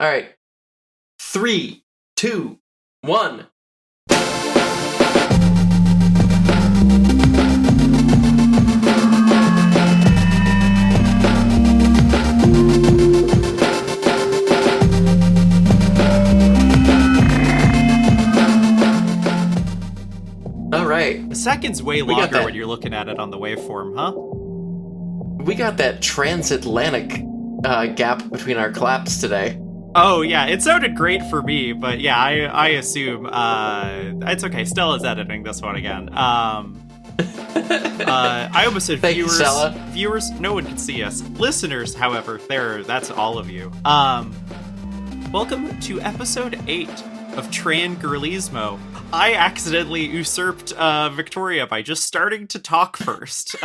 All right. 3, 2, 1. All right. The second's way longer when you're looking at it on the waveform, huh? We got that transatlantic gap between our claps today. Oh, yeah, it sounded great for me, but yeah, I assume it's okay. Stella's editing this one again. I almost said Thank viewers. You, Stella. Viewers, no one can see us. Listeners, however, that's all of you. Welcome to episode 8 of Trangirlismo. I accidentally usurped Victoria by just starting to talk first.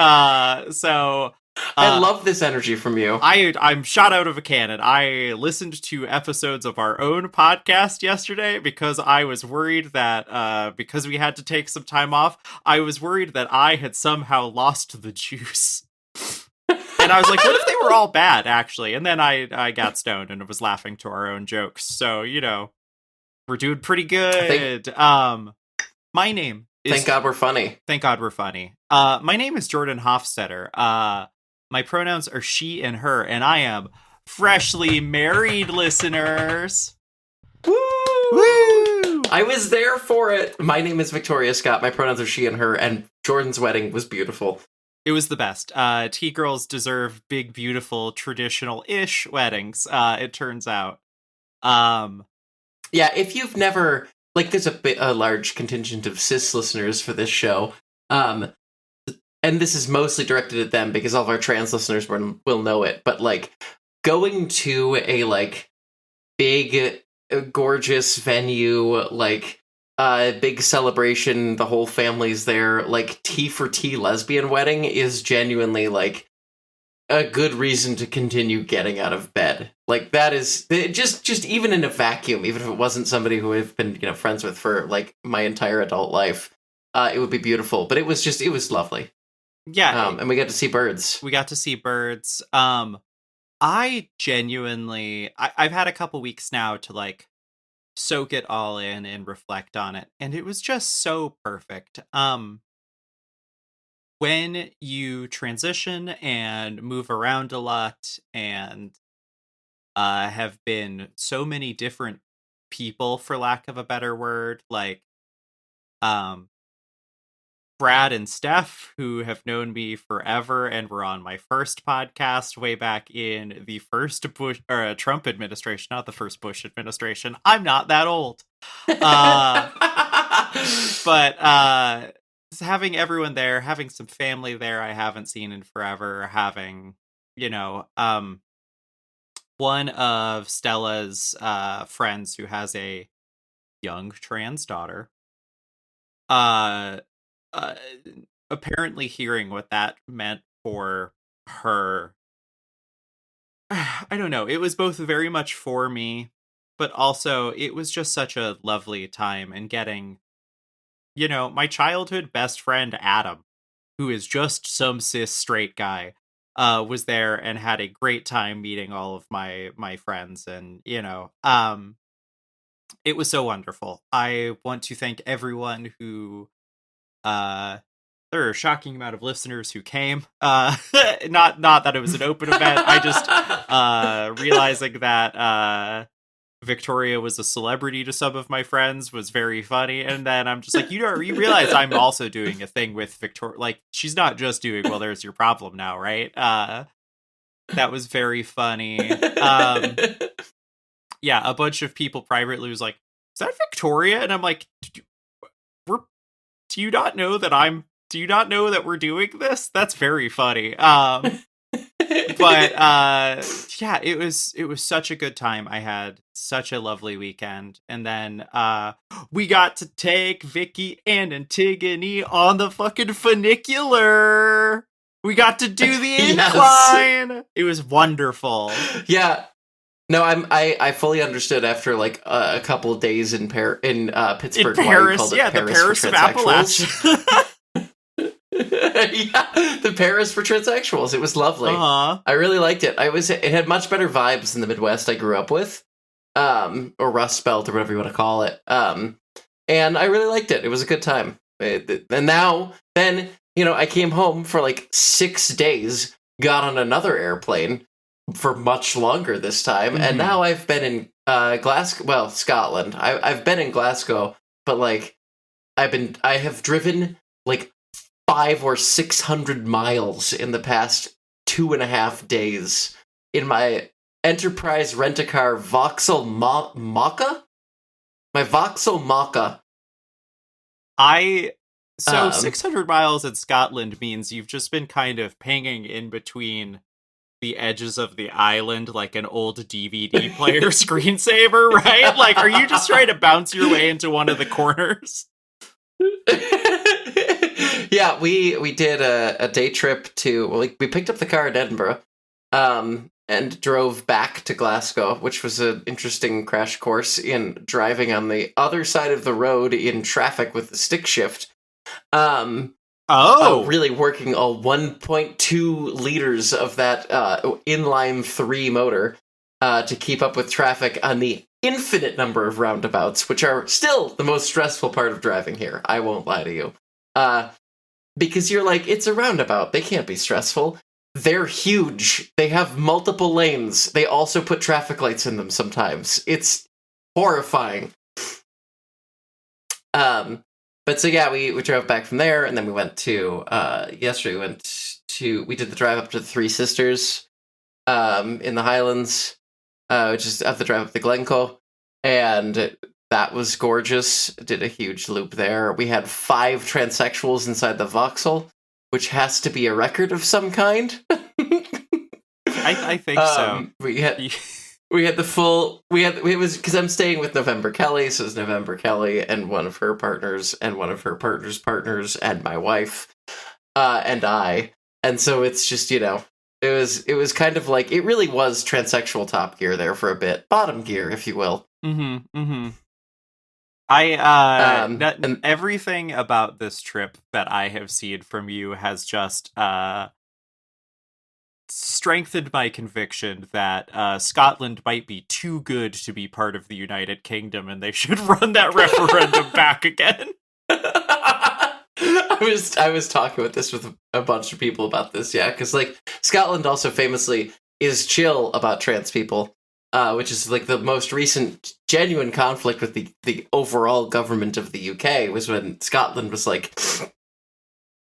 I love this energy from you. I'm shot out of a cannon. I listened to episodes of our own podcast yesterday because I was worried that, because we had to take some time off, I was worried that I had somehow lost the juice. And I was like, what if they were all bad, actually? And then I got stoned and was laughing to our own jokes. So, we're doing pretty good. My name is... Thank God we're funny. Thank God we're funny. My name is Jordan Hofstetter. My pronouns are she and her, and I am freshly married, listeners. Woo! Woo! I was there for it. My name is Victoria Scott. My pronouns are she and her, and Jordan's wedding was beautiful. It was the best. T-girls deserve big, beautiful, traditional-ish weddings, it turns out. Yeah, if you've never... there's a large contingent of cis listeners for this show. And this is mostly directed at them because all of our trans listeners will know it. But, going to a, big, gorgeous venue, big celebration, the whole family's there, T for T lesbian wedding is genuinely, a good reason to continue getting out of bed. That is, just even in a vacuum, even if it wasn't somebody who I've been, friends with for, my entire adult life, it would be beautiful. But it was lovely. Yeah. And we got to see birds. I genuinely, I've had a couple weeks now to soak it all in and reflect on it. And it was just so perfect. When you transition and move around a lot and have been so many different people, for lack of a better word, Brad and Steph, who have known me forever and were on my first podcast way back in the first Trump administration, not the first Bush administration. I'm not that old. But having everyone there, having some family there I haven't seen in forever, having, one of Stella's friends who has a young trans daughter, apparently hearing what that meant for her. I don't know. It was both very much for me, but also it was just such a lovely time, and getting, my childhood best friend, Adam, who is just some cis straight guy, was there and had a great time meeting all of my friends. And, it was so wonderful. I want to thank everyone who, there are a shocking amount of listeners who came. Not that it was an open event. I just realizing that Victoria was a celebrity to some of my friends was very funny. And then I'm just you realize I'm also doing a thing with Victoria. She's not just doing, well, there's your problem now, right? That was very funny. Yeah, a bunch of people privately was like, is that Victoria? And I'm like, do you not know that we're doing this? That's very funny. But yeah, it was such a good time. I had such a lovely weekend. And then we got to take Vicky and Antigone on the fucking funicular. We got to do the incline. Yes. It was wonderful. Yeah. No, I fully understood after a couple of days in Pittsburgh. In Paris, the Paris of Appalachia. Yeah, the Paris for transsexuals. It was lovely. Uh-huh. I really liked it. It had much better vibes than the Midwest I grew up with. or Rust Belt or whatever you want to call it. And I really liked it. It was a good time. And then, I came home for like 6 days, got on another airplane for much longer this time, and now I've been in Glasgow, Scotland. I've been in Glasgow, but like I have driven like 500 or 600 miles in the past 2.5 days in my Enterprise Rent-A-Car Vauxhall Maka? My Vauxhall Maka. 600 miles in Scotland means you've just been kind of pinging in between the edges of the island like an old DVD player screensaver, right? Like, are you just trying to bounce your way into one of the corners? Yeah, we did a day trip we picked up the car in Edinburgh, and drove back to Glasgow, which was an interesting crash course in driving on the other side of the road in traffic with the stick shift. Really working all 1.2 liters of that inline 3 motor to keep up with traffic on the infinite number of roundabouts, which are still the most stressful part of driving here. I won't lie to you. Because you're like, it's a roundabout. They can't be stressful. They're huge. They have multiple lanes. They also put traffic lights in them sometimes. It's horrifying. But so yeah, we drove back from there, and then we went to yesterday. We did the drive up to the Three Sisters, in the Highlands, which is up the drive up to Glencoe, and that was gorgeous. Did a huge loop there. We had 5 transsexuals inside the Vauxhall, which has to be a record of some kind. I think so. We had the full. It was because I'm staying with November Kelly, so it was November Kelly and one of her partners and one of her partner's partners and my wife, and I. And so it's just, it was kind of like, it really was transsexual Top Gear there for a bit, bottom gear, if you will. Everything about this trip that I have seen from you has just strengthened my conviction that Scotland might be too good to be part of the United Kingdom, and they should run that referendum back again. I was talking with a bunch of people about this, yeah, because like Scotland also famously is chill about trans people, which is like the most recent genuine conflict with the overall government of the UK was when Scotland was like,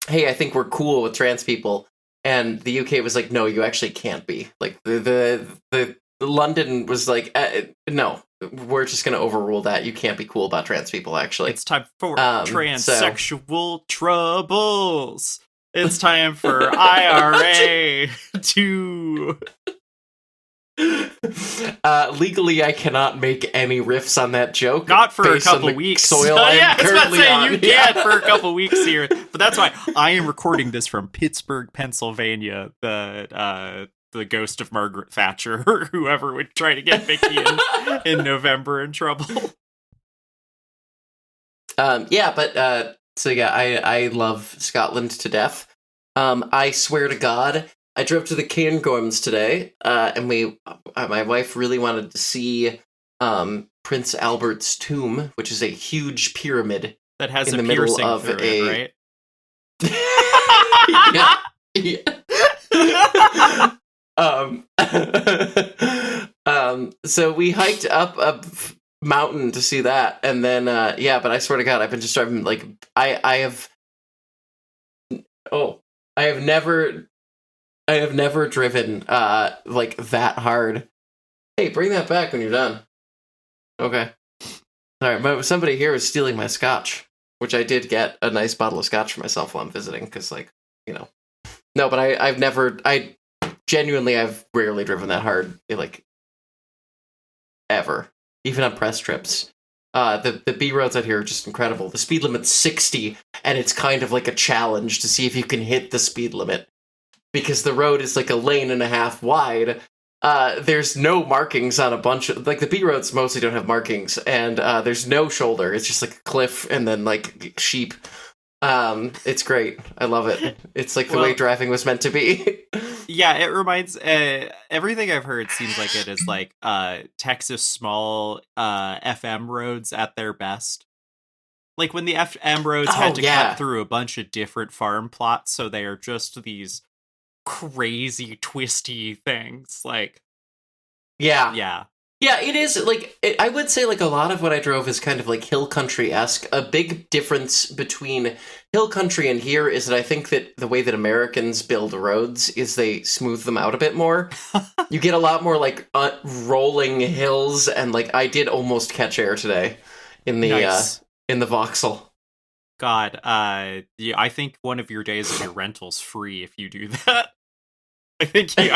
hey, I think we're cool with trans people. And the UK was like, no, you actually can't be. Like the London was like, no, we're just going to overrule that. You can't be cool about trans people, actually. It's time for transsexual troubles. It's time for IRA to... Legally, I cannot make any riffs on that joke. Not for a couple weeks. Soil I was about to say, you can't for a couple weeks here. But that's why I am recording this from Pittsburgh, Pennsylvania. The ghost of Margaret Thatcher, or whoever would try to get Vicky in November in trouble. So yeah, I love Scotland to death. I swear to God, I drove to the Cairngorms today, and my wife really wanted to see Prince Albert's tomb, which is a huge pyramid that has in a the middle piercing of through a. It, right? So we hiked up a mountain to see that, and then but I swear to God, I've been just driving like I have never driven like that hard. Hey, bring that back when you're done. Okay. All right, but somebody here is stealing my scotch, which I did get a nice bottle of scotch for myself while I'm visiting, because no, but I've rarely driven that hard, like ever, even on press trips. The B roads out here are just incredible. The speed limit's 60, and it's kind of like a challenge to see if you can hit the speed limit, because the road is like a lane and a half wide. There's no markings on a bunch of, like, the B roads mostly don't have markings, and there's no shoulder. It's just like a cliff and then like sheep. It's great. I love it. It's like the Well- way driving was meant to be. Yeah, it reminds everything I've heard seems like it is like Texas small FM roads at their best. Like when the FM roads had to cut through a bunch of different farm plots, so they are just these crazy twisty things. Like Yeah, it is like I would say like a lot of what I drove is kind of like hill country-esque. A big difference between hill country and here is that I think that the way that Americans build roads is they smooth them out a bit more. You get a lot more like rolling hills, and like I did almost catch air today in the nice. In the Vauxhall. God, yeah, I think one of your days of your rental's free if you do that. I think they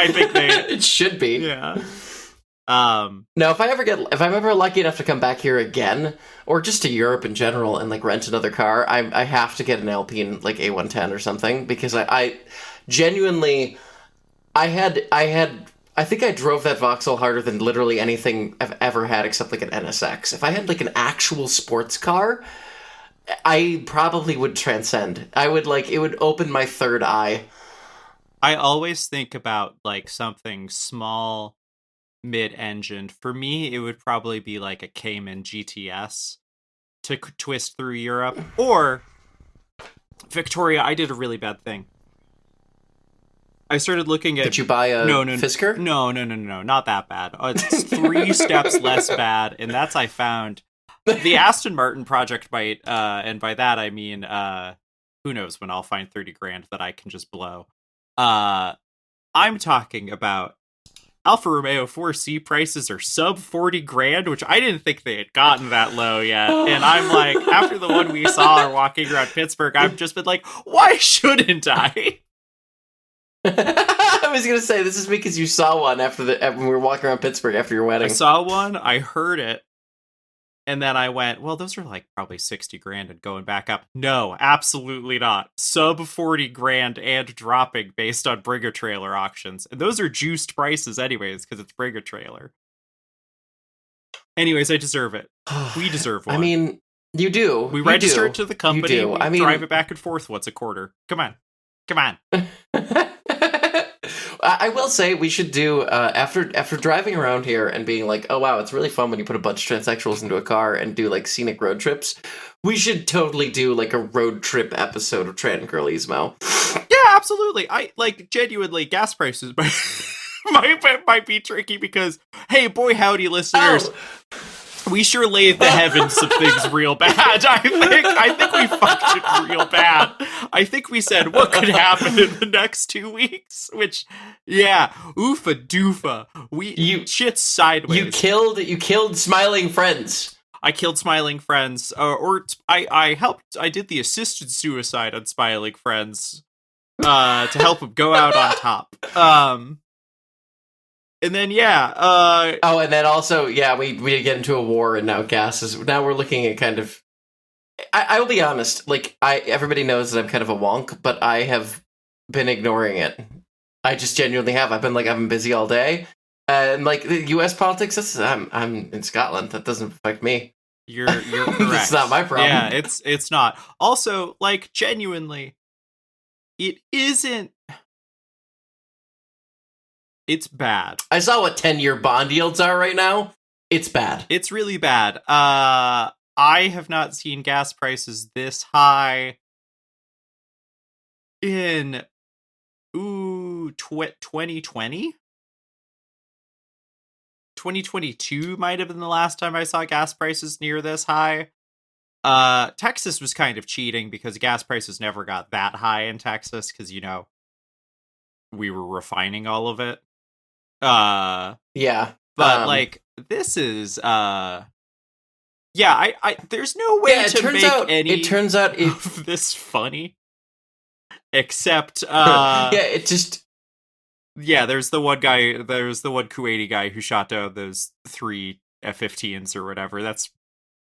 It should be. yeah. No, if I'm ever lucky enough to come back here again, or just to Europe in general and like rent another car, I have to get an Alpine like A110 or something, because I genuinely I think I drove that Vauxhall harder than literally anything I've ever had except like an NSX. If I had like an actual sports car, I probably would transcend. I would like, it would open my third eye. I always think about like something small, mid-engined. For me, it would probably be like a Cayman GTS to twist through Europe. Or Victoria, I did a really bad thing. I started looking at... Did you buy a Fisker? No, not that bad. It's 3 steps less bad, and that's I found. The Aston Martin project might, and by that I mean, who knows when I'll find 30 grand that I can just blow. I'm talking about Alfa Romeo 4C prices are sub 40 grand, which I didn't think they had gotten that low yet. And I'm like, after the one we saw walking around Pittsburgh, I've just been like, why shouldn't I? I was gonna say, this is because you saw one when we were walking around Pittsburgh after your wedding. I saw one, I heard it, and then I went, well, those are like probably 60 grand and going back up. No, absolutely not. Sub 40 grand and dropping based on Bringer Trailer auctions. And those are juiced prices anyways, because it's Bringer Trailer. Anyways, I deserve it. We deserve one. I mean, you do. We register it to the company. You do. We drive it back and forth once a quarter. Come on. I will say we should do after driving around here and being like, oh wow, it's really fun when you put a bunch of transsexuals into a car and do like scenic road trips. We should totally do like a road trip episode of Trent and Girlismo. Yeah, absolutely. I like genuinely gas prices might be tricky because hey, boy howdy listeners. We sure laid the heavens some things real bad. I think we fucked it real bad. I think we said what could happen in the next 2 weeks, which, yeah, oofa doofa. Shit's sideways. You killed Smiling Friends. I killed Smiling Friends, I helped. I did the assisted suicide on Smiling Friends, to help him go out on top. And then, and then also, we get into a war, and now now we're looking at kind of, I will be honest, like, everybody knows that I'm kind of a wonk, but I have been ignoring it. I just genuinely have. I've been busy all day, and like, the U.S. politics, I'm in Scotland, that doesn't affect me. You're correct. It's not my problem. Yeah, it's not. Also, like, genuinely, it isn't. It's bad. I saw what 10-year bond yields are right now. It's bad. It's really bad. I have not seen gas prices this high in 2020. 2022 might have been the last time I saw gas prices near this high. Texas was kind of cheating because gas prices never got that high in Texas because, we were refining all of it. Yeah. But like this is I there's no way to make it turns out of this funny. Except there's the one Kuwaiti guy who shot down those 3 F-15s or whatever.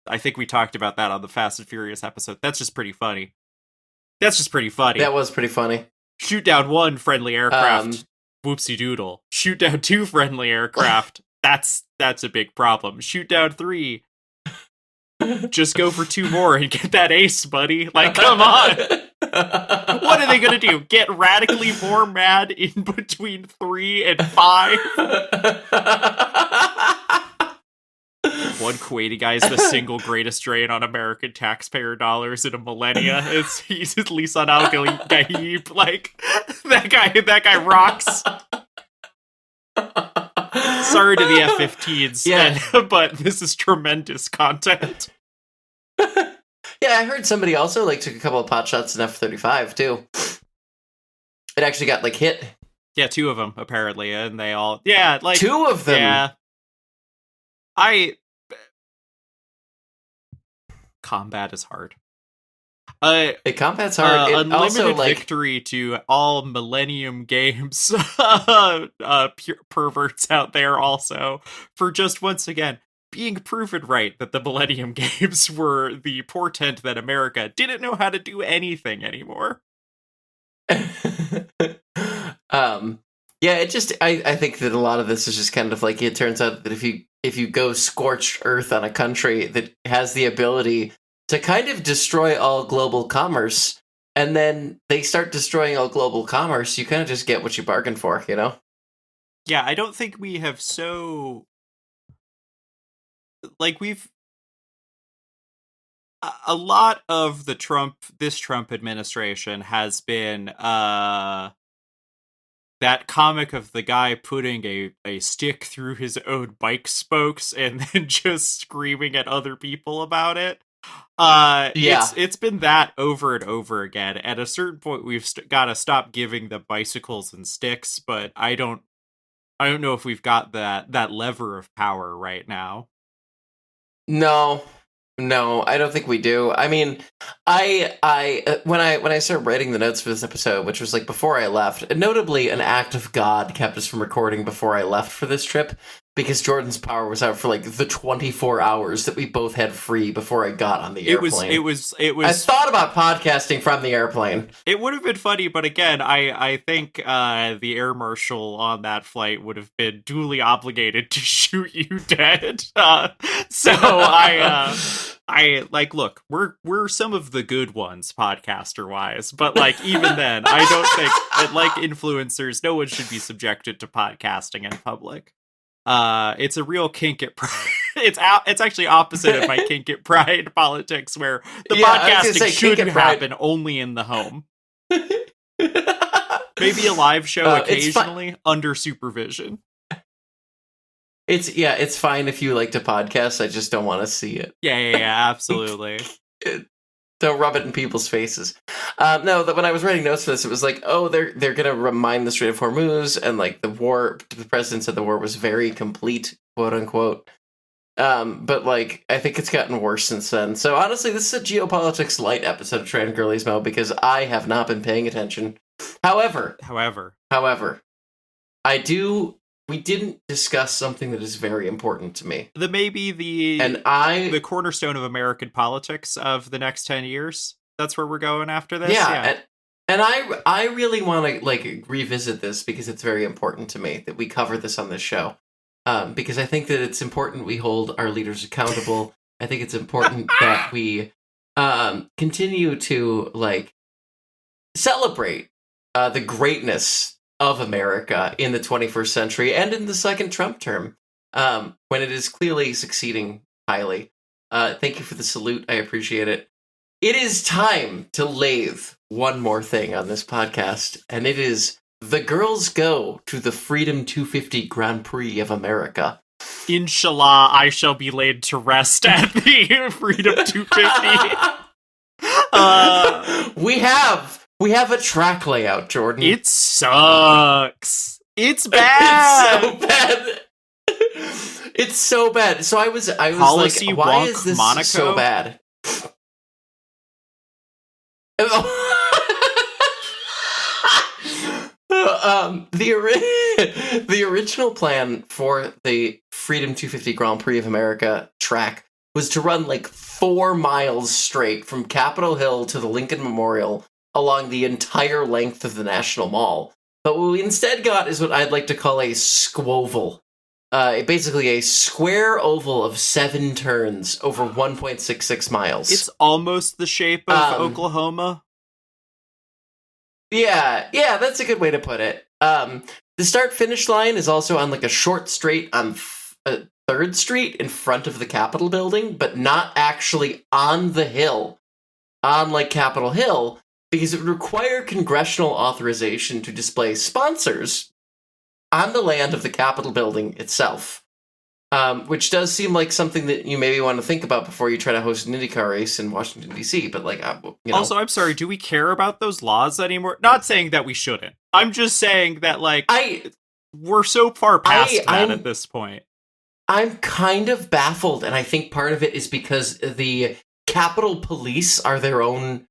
I think we talked about that on the Fast and Furious episode. That's just pretty funny. That was pretty funny. Shoot down 1 friendly aircraft. Whoopsie doodle. Shoot down 2 friendly aircraft. That's a big problem. Shoot down 3. just go for 2 more and get that ace, buddy. Like, come on. What are they going to do? Get radically more mad in between 3 and 5? One Kuwaiti guy is the single greatest drain on American taxpayer dollars in a millennia. He's Lisan Al-Gaib. Like, that guy rocks. Sorry to the F-15s, but this is tremendous content. Yeah, I heard somebody also like took a couple of pot shots in F-35 too. It actually got like hit. Yeah, 2 of them apparently, and they all 2 of them. Yeah, combat is hard. Combat's hard. Unlimited also, victory to all Millennium Games perverts out there also for just once again being proven right that the Millennium Games were the portent that America didn't know how to do anything anymore. Yeah, it just I think that a lot of this is just kind of like, it turns out that if you go scorched earth on a country that has the ability to kind of destroy all global commerce, and then they start destroying all global commerce, you kind of just get what you bargained for, you know? Yeah, I don't think we have a lot of this Trump administration has been that comic of the guy putting a stick through his own bike spokes and then just screaming at other people about it. It's been that over and over again. At a certain point, we've got to stop giving them bicycles and sticks, but I don't know if we've got that lever of power right now. No, I don't think we do. I mean, when I started writing the notes for this episode, which was like before I left, notably an act of God kept us from recording before I left for this trip, because Jordan's power was out for like the 24 hours that we both had free before I got on the airplane. It was. I thought about podcasting from the airplane. It would have been funny, but again, I think the air marshal on that flight would have been duly obligated to shoot you dead. So I like, look, we're some of the good ones podcaster wise, but like even then, I don't think that, like influencers, no one should be subjected to podcasting in public. It's a real kink at pride. It's actually opposite of my kink at pride politics, where the podcasting should happen only in the home. Maybe a live show occasionally under supervision. It's fine if you like to podcast. I just don't want to see it. Yeah, absolutely. Don't rub it in people's faces. No, when I was writing notes for this, it was like, oh, they're gonna remind the Strait of Hormuz, and like the president said the war was very complete, quote unquote. But like, I think it's gotten worse since then. So honestly, this is a geopolitics light episode of Tran Girlies Mo, because I have not been paying attention. However, we didn't discuss something that is very important to me. The cornerstone of American politics of the next 10 years. That's where we're going after this. Yeah. And I really want to like revisit this, because it's very important to me that we cover this on this show. Because I think that it's important we hold our leaders accountable. I think it's important that we continue to like celebrate the greatness of America in the 21st century and in the second Trump term, when it is clearly succeeding highly. Thank you for the salute. I appreciate it. It is time to lathe one more thing on this podcast, and it is the girls go to the Freedom 250 Grand Prix of America. Inshallah, I shall be laid to rest at the Freedom 250. We have a track layout, Jordan. It sucks. It's bad. It's so bad. It's so bad. So I was Policy like, why wonk is this Monaco? so bad? The original plan for the Freedom 250 Grand Prix of America track was to run like 4 miles straight from Capitol Hill to the Lincoln Memorial along the entire length of the National Mall. But what we instead got is what I'd like to call a squoval. basically a square oval of 7 turns over 1.66 miles. It's almost the shape of Oklahoma. Yeah, that's a good way to put it. The start-finish line is also on like a short straight on 3rd Street in front of the Capitol building, but not actually on the hill, on like Capitol Hill, because it would require congressional authorization to display sponsors on the land of the Capitol building itself. Which does seem like something that you maybe want to think about before you try to host an IndyCar race in Washington, D.C. But, like, Also, I'm sorry, do we care about those laws anymore? Not saying that we shouldn't. I'm just saying that, like, we're so far past that at this point. I'm kind of baffled, and I think part of it is because the Capitol Police are their own,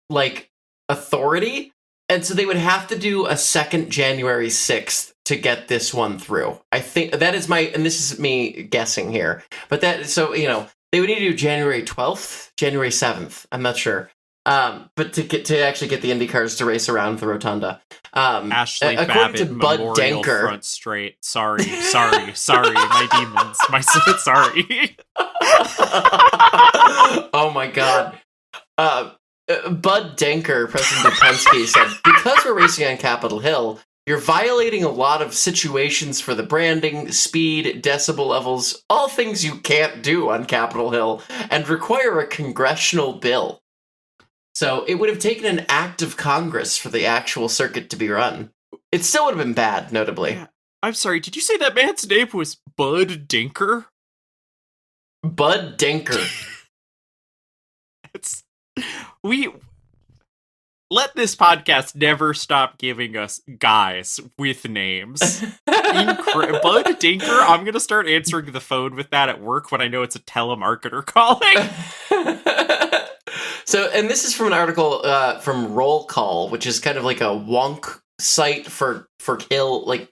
like, authority, and so they would have to do a second January 6th to get this one through. I think that is and this is me guessing here, but they would need to do January 12th, January 7th. I'm not sure. But to actually get the Indy cars to race around the rotunda. Ashley Babbitt to Bud Memorial Denker, front straight. Sorry, my demons, sorry. Oh my God. Bud Denker, President of Penske, said, because we're racing on Capitol Hill, you're violating a lot of situations for the branding, speed, decibel levels, all things you can't do on Capitol Hill, and require a congressional bill. So it would have taken an act of Congress for the actual circuit to be run. It still would have been bad, notably. Yeah. I'm sorry, did you say that man's name was Bud Denker? Bud Denker. Let this podcast never stop giving us guys with names. Bud Denker, I'm gonna start answering the phone with that at work when I know it's a telemarketer calling. So, and this is from an article from Roll Call, which is kind of like a wonk site for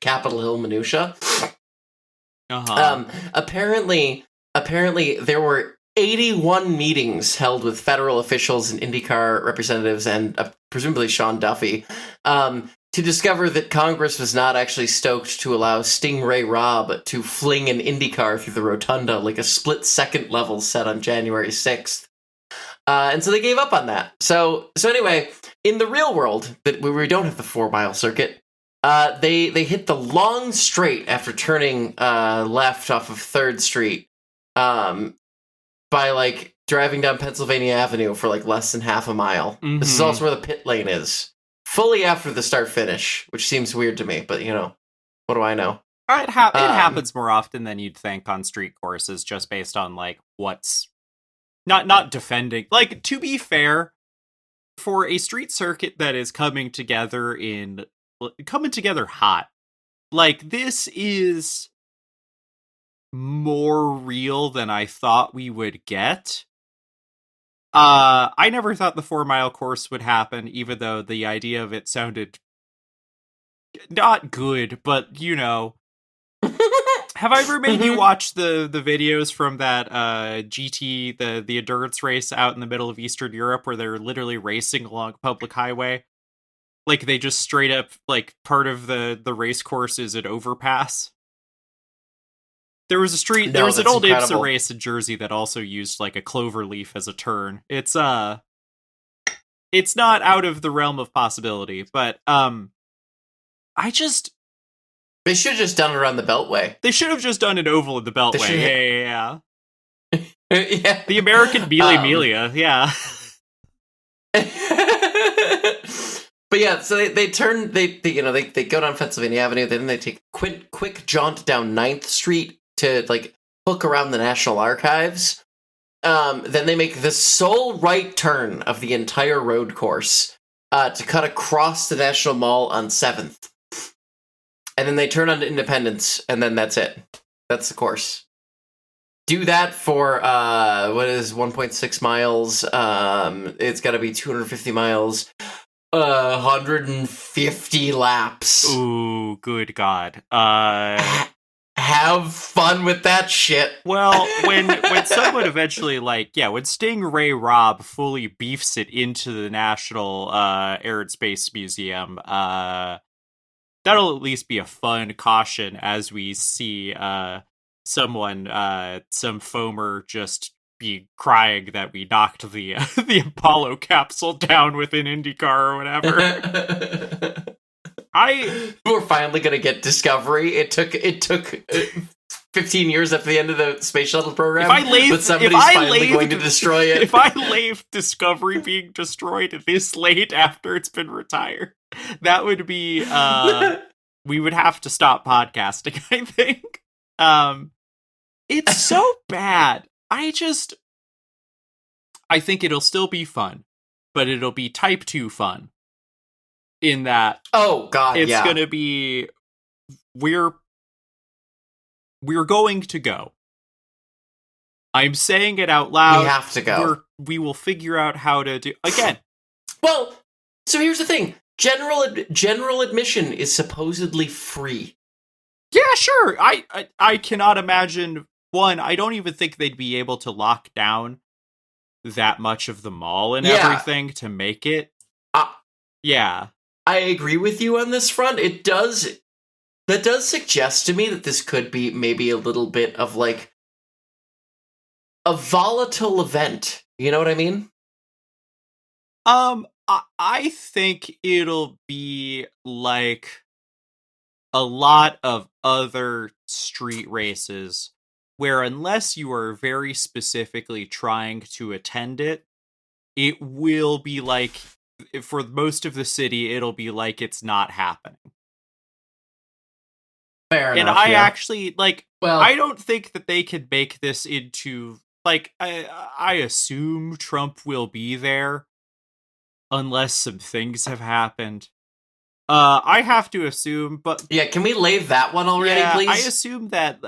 Capitol Hill minutia. Apparently there were 81 meetings held with federal officials and IndyCar representatives and presumably Sean Duffy to discover that Congress was not actually stoked to allow Stingray Robb to fling an IndyCar through the rotunda like a split-second level set on January 6th. And so they gave up on that. So anyway, in the real world, where we don't have the 4-mile circuit, they hit the long straight after turning left off of 3rd Street by like driving down Pennsylvania Avenue for like less than half a mile. Mm-hmm. This is also where the pit lane is. Fully after the start finish, which seems weird to me, but what do I know? It happens more often than you'd think on street courses, just based on like what's not defending. Like, to be fair, for a street circuit that is coming together hot, like, this is more real than I thought we would get. I never thought the 4-mile course would happen, even though the idea of it sounded not good, but have I ever made you watch the videos from that GT, the endurance race out in the middle of Eastern Europe, where they're literally racing along a public highway? Like, they just straight up, like, part of the race course is an overpass. There was an old IMSA race in Jersey that also used like a clover leaf as a turn. It's not out of the realm of possibility, but they should have just done it around the Beltway. They should have just done an oval in the Beltway. Yeah. Yeah. The American Mealy-Melia, yeah. But yeah, so they go down Pennsylvania Avenue, then they take a quick jaunt down 9th Street to like hook around the National Archives. Then they make the sole right turn of the entire road course to cut across the National Mall on 7th. And then they turn onto Independence, and then that's it. That's the course. Do that for, 1.6 miles. It's got to be 250 miles. 150 laps. Ooh, good God. Have fun with that shit. Well, when someone eventually, when Stingray Robb fully beefs it into the National Air and Space Museum, that'll at least be a fun caution as we see someone, some foamer just be crying that we knocked the the Apollo capsule down with an IndyCar or whatever. We're finally gonna get Discovery. It took 15 years after the end of the space shuttle program, but somebody's finally going to destroy it. If I leave Discovery being destroyed this late after it's been retired, that would be we would have to stop podcasting, I think. It's so bad. I think it'll still be fun, but it'll be type 2 fun. In that, oh god, it's gonna be we're going to go. I'm saying it out loud. We have to go. We will figure out how to do again. Well, so here's the thing: general admission is supposedly free. Yeah, sure. I cannot imagine. One, I don't even think they'd be able to lock down that much of the mall and everything to make it. Yeah. I agree with you on this front. That does suggest to me that this could be maybe a little bit of like a volatile event. You know what I mean? I think it'll be like a lot of other street races where unless you are very specifically trying to attend it, it will be like, for most of the city, it'll be like it's not happening. Fair enough. And I actually, like, I don't think that they could make this into, like, I assume Trump will be there unless some things have happened. I have to assume, but... Yeah, can we lay that one already, please? I assume that,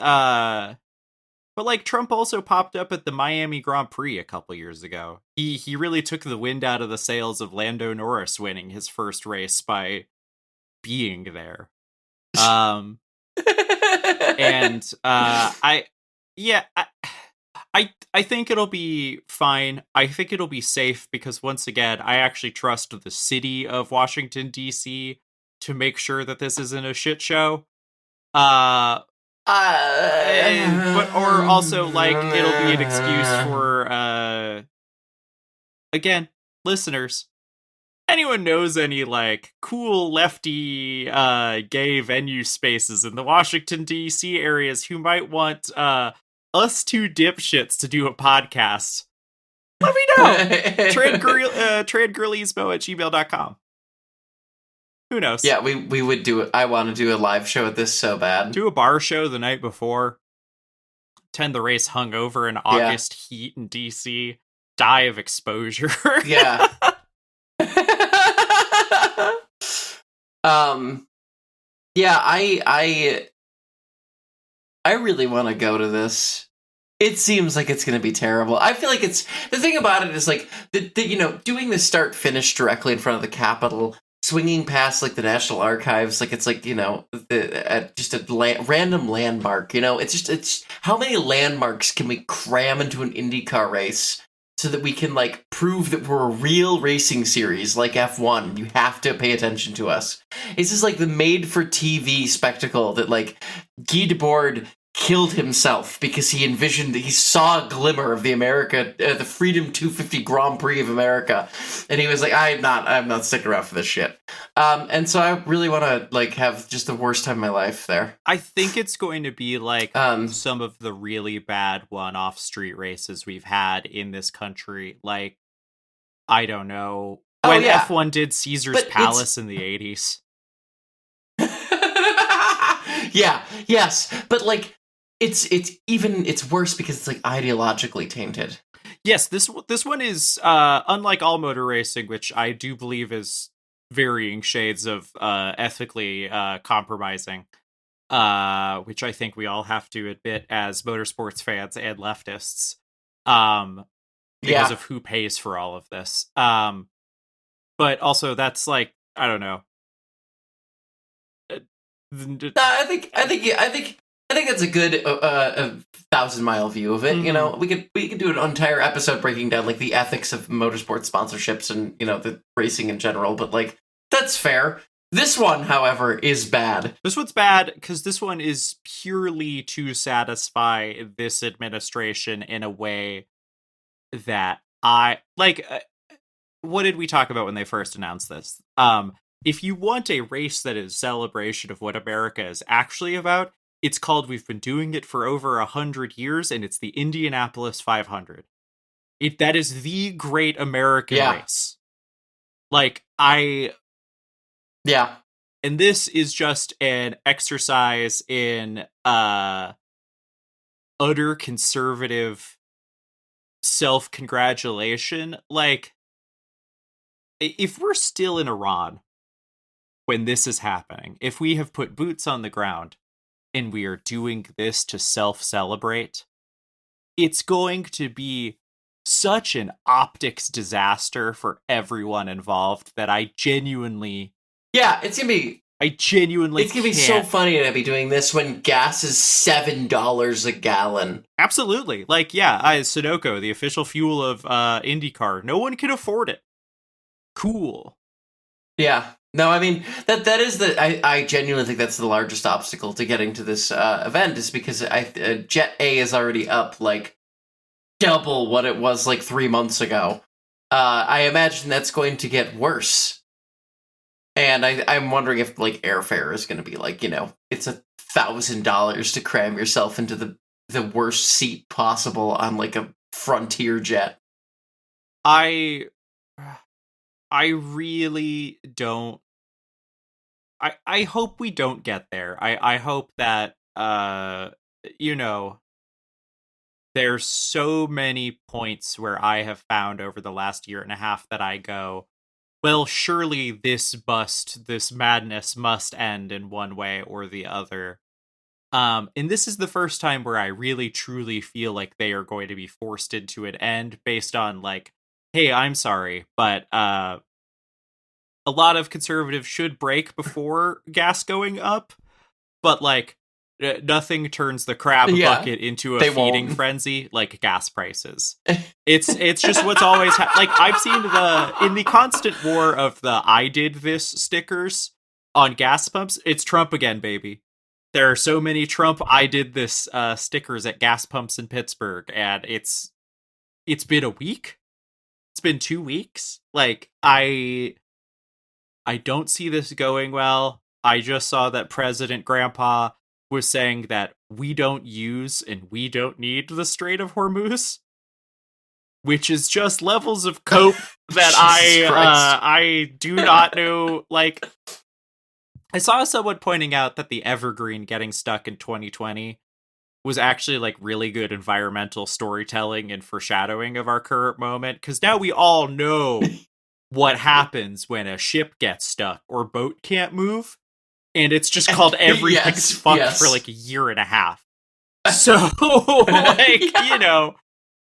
but, like, Trump also popped up at the Miami Grand Prix a couple years ago. He really took the wind out of the sails of Lando Norris winning his first race by being there. And, I think it'll be fine. I think it'll be safe because, once again, I actually trust the city of Washington, D.C. to make sure that this isn't a shit show. But also, like, it'll be an excuse for, again, listeners, anyone knows any, like, cool lefty, gay venue spaces in the Washington, D.C. areas who might want, us two dipshits to do a podcast, let me know. Trandgirliesmo@gmail.com. Who knows? Yeah, we would do it. I want to do a live show at this so bad. Do a bar show the night before. Attend the race hungover in August heat in DC. Die of exposure. Yeah. Yeah, I really want to go to this. It seems like it's going to be terrible. I feel like it's... The thing about it is, like, doing the start-finish directly in front of the Capitol, swinging past, like, the National Archives, like, it's like, just a random landmark, it's how many landmarks can we cram into an IndyCar race so that we can, like, prove that we're a real racing series like F1? You have to pay attention to us. It's just like the made-for-TV spectacle that, like, Guy Debord killed himself because he saw a glimmer of the Freedom 250 Grand Prix of America, and he was like, I'm not sticking around for this shit. And so I really want to, like, have just the worst time of my life there. I think it's going to be like some of the really bad one-off street races we've had in this country. Like, I don't know, when F1 did Caesar's Palace in the 80s. Yeah, yes, but, like, it's worse because it's, like, ideologically tainted. Yes, this one is unlike all motor racing, which I do believe is varying shades of ethically compromising, which I think we all have to admit as motorsports fans and leftists, because of who pays for all of this. But also that's, like, I don't know. I think that's a good 1,000-mile view of it. Mm-hmm. We could do an entire episode breaking down, like, the ethics of motorsport sponsorships and the racing in general. But, like, that's fair. This one, however, is bad. This one's bad because this one is purely to satisfy this administration in a way that I like. What did we talk about when they first announced this? If you want a race that is celebration of what America is actually about, it's called We've Been Doing It for Over 100 Years, and it's the Indianapolis 500. That is the great American race. Like, Yeah. And this is just an exercise in utter conservative self-congratulation. Like, if we're still in Iran when this is happening, if we have put boots on the ground and we are doing this to self-celebrate, it's going to be such an optics disaster for everyone involved that I genuinely... Yeah, it's going to be... It's going to be so funny to be doing this when gas is $7 a gallon. Absolutely. Like, yeah, Sunoco, the official fuel of IndyCar. No one can afford it. Cool. Yeah. No, I mean, that is I genuinely think that's the largest obstacle to getting to this event, is because Jet A is already up, like, double what it was, like, 3 months ago. I imagine that's going to get worse. And I'm wondering if, like, airfare is going to be, like, it's $1,000 to cram yourself into the worst seat possible on, like, a Frontier jet. I really don't... I hope we don't get there. I hope that, there's so many points where I have found over the last year and a half that I go, well, surely this madness must end in one way or the other. And this is the first time where I really truly feel like they are going to be forced into an end based on, like, hey, I'm sorry, but a lot of conservatives should break before gas going up, but, like, nothing turns the crab bucket into a feeding frenzy like gas prices. It's just what's always like, I've seen in the constant war of the I did this stickers on gas pumps. It's Trump again, baby. There are so many Trump I did this stickers at gas pumps in Pittsburgh, and it's been a week. It's been 2 weeks. Like, I don't see this going well. I just saw that President Grandpa was saying that we don't use and we don't need the Strait of Hormuz, which is just levels of cope that I do not know. Like, I saw someone pointing out that the Evergreen getting stuck in 2020 was actually, like, really good environmental storytelling and foreshadowing of our current moment, because now we all know what happens when a ship gets stuck or boat can't move, and it's just called everything's fucked for like a year and a half. So, like,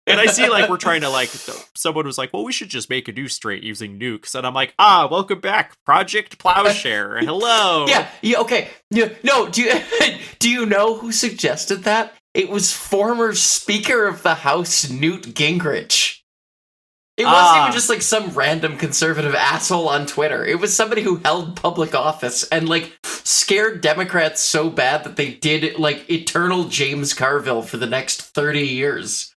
and I see, like, we're trying to, like, someone was like, well, we should just make a new strait using nukes, and I'm like, welcome back, Project Plowshare. Hello. Yeah, okay. No, do you know who suggested that? It was former Speaker of the House Newt Gingrich. It wasn't even just, like, some random conservative asshole on Twitter. It was somebody who held public office and, like, scared Democrats so bad that they did, like, eternal James Carville for the next 30 years.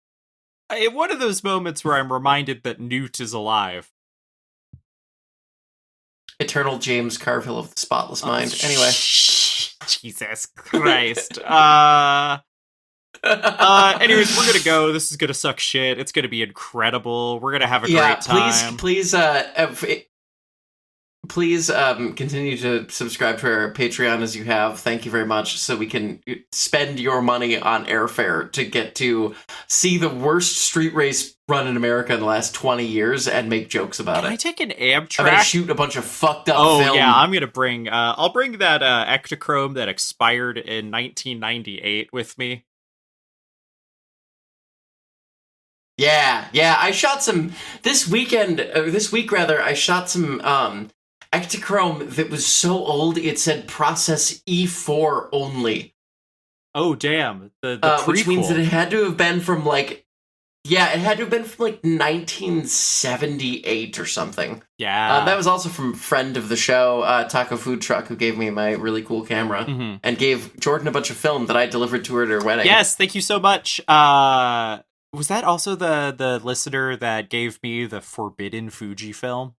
One of those moments where I'm reminded that Newt is alive. Eternal James Carville of the Spotless Mind. Anyway. Jesus Christ. Anyways, we're gonna go. This is gonna suck shit. It's gonna be incredible. We're gonna have a great time. Please continue to subscribe to our Patreon as you have. Thank you very much. So we can spend your money on airfare to get to see the worst street race run in America in the last 20 years and make jokes about it. Can I take an Amtrak? I'm gonna shoot a bunch of fucked up film. Yeah, I'm gonna bring I'll bring that Ektachrome that expired in 1998 with me. Yeah, I shot some this week I shot some Ektachrome that was so old it said process E4 only. Oh damn, the which means that it had to have been from, like, Yeah, it had to have been from like 1978 or something. Yeah. That was also from friend of the show, Taco Food Truck, who gave me my really cool camera and gave Jordan a bunch of film that I delivered to her at her wedding. Yes, thank you so much. Was that also the listener that gave me the Forbidden Fuji film?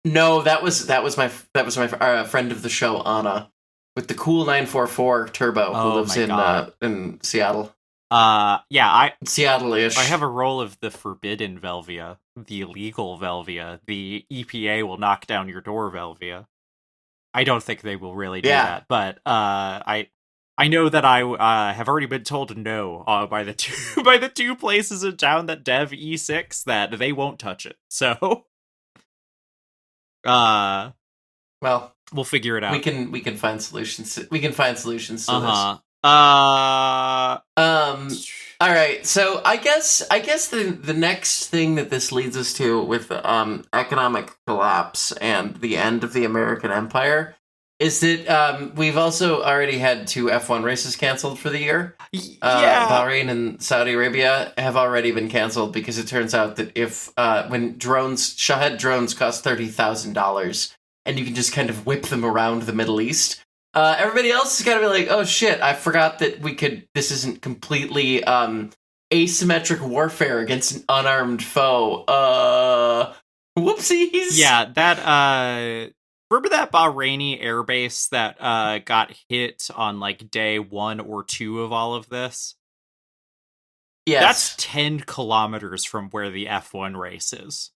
No, that was my friend of the show, Anna, with the cool 944 turbo, who lives in Seattle. Seattle-ish. I have a roll of the forbidden Velvia, the illegal Velvia, the EPA will knock down your door Velvia. I don't think they will really do that, but I know that I have already been told no by the two places in town that dev E6 that they won't touch it. So, well, we'll figure it out. We can find solutions. We can find solutions to this. All right, so I guess the next thing that this leads us to with economic collapse and the end of the American Empire is that we've also already had 2 F1 races canceled for the year. Bahrain and Saudi Arabia have already been canceled because it turns out that if when Shahed drones cost $30,000 and you can just kind of whip them around the Middle East. Everybody else is gotta be like, oh shit, I forgot that this isn't completely asymmetric warfare against an unarmed foe. Whoopsies. Yeah, remember that Bahraini airbase that got hit on like day 1 or 2 of all of this? Yes. That's 10 kilometers from where the F1 race is.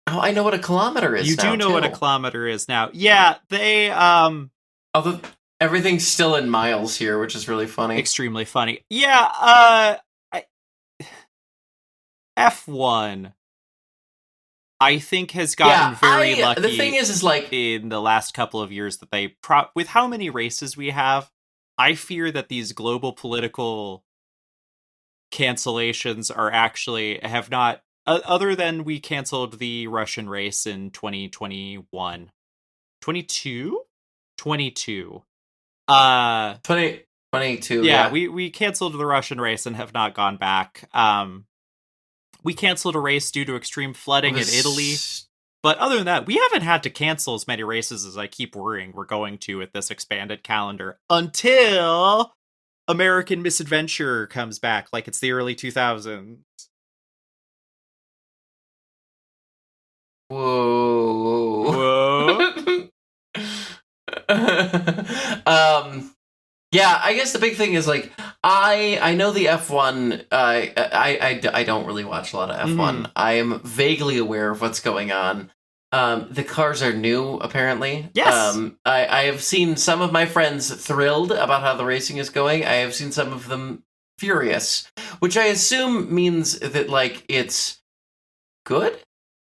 Oh, I know what a kilometer is. You do know what a kilometer is now. Yeah, they although everything's still in miles here, which is really funny. Extremely funny. Yeah, F1 I think has gotten very lucky. The thing is like in the last couple of years that they with how many races we have, I fear that these global political cancellations are actually have not other than we canceled the Russian race in 2021. 22? 22. 2022. Yeah, we canceled the Russian race and have not gone back. We canceled a race due to extreme flooding in Italy. But other than that, we haven't had to cancel as many races as I keep worrying we're going to with this expanded calendar until American Misadventure comes back like it's the early 2000s. Whoa. Yeah, I guess the big thing is like I know the F1. I don't really watch a lot of F1. I am vaguely aware of what's going on. The cars are new, apparently. Yes. I have seen some of my friends thrilled about how the racing is going. I have seen some of them furious, which I assume means that like it's good.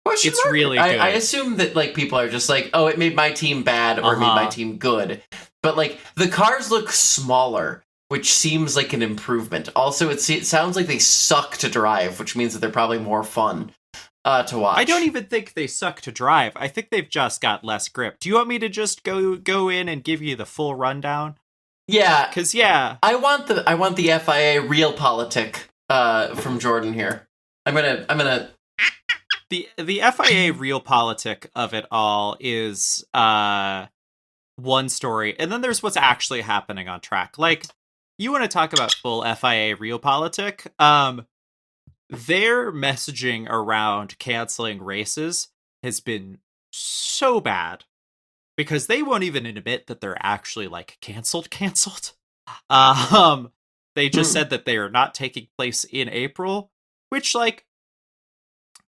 It's really good. I assume that like people are just like, oh, it made my team bad or it made my team good. But like the cars look smaller, which seems like an improvement. Also, it sounds like they suck to drive, which means that they're probably more fun to watch. I don't even think they suck to drive. I think they've just got less grip. Do you want me to just go in and give you the full rundown? Yeah, because I want the FIA realpolitik from Jordan here. I'm gonna. The FIA realpolitik of it all is one story, and then there's what's actually happening on track. Like, you want to talk about full FIA realpolitik? Their messaging around canceling races has been so bad because they won't even admit that they're actually like canceled. They just said that they are not taking place in April, which like.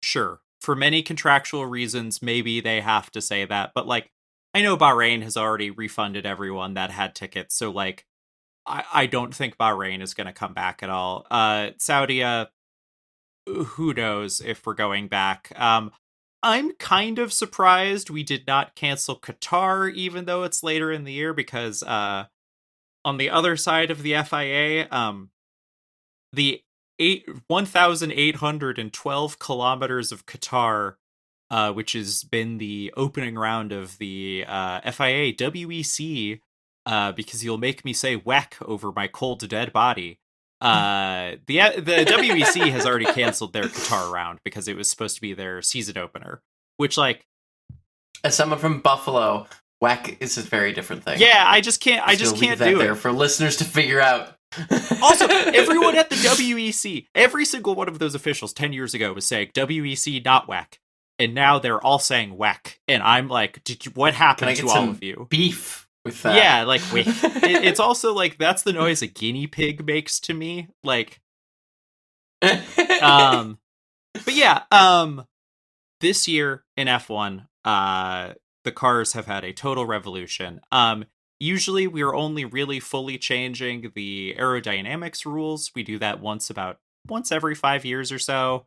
Sure, for many contractual reasons, maybe they have to say that. But, like, I know Bahrain has already refunded everyone that had tickets. So, like, I don't think Bahrain is going to come back at all. Saudi, who knows if we're going back. I'm kind of surprised we did not cancel Qatar, even though it's later in the year, because on the other side of the FIA, the 1,812 kilometers of Qatar, which has been the opening round of the FIA WEC, because you'll make me say WEC over my cold dead body. The WEC has already canceled their Qatar round because it was supposed to be their season opener, which, like, as someone from Buffalo, whack is a very different thing. Yeah, I just can't do there it for listeners to figure out. Also, everyone at the WEC, every single one of those officials 10 years ago was saying WEC not whack, and now they're all saying whack, and I'm like, what happened to all of you? Beef with that. Yeah, like, wait. It's also like, that's the noise a guinea pig makes to me, like, but yeah, this year in F1, the cars have had a total revolution. Usually we're only really fully changing the aerodynamics rules. We do that once every 5 years or so.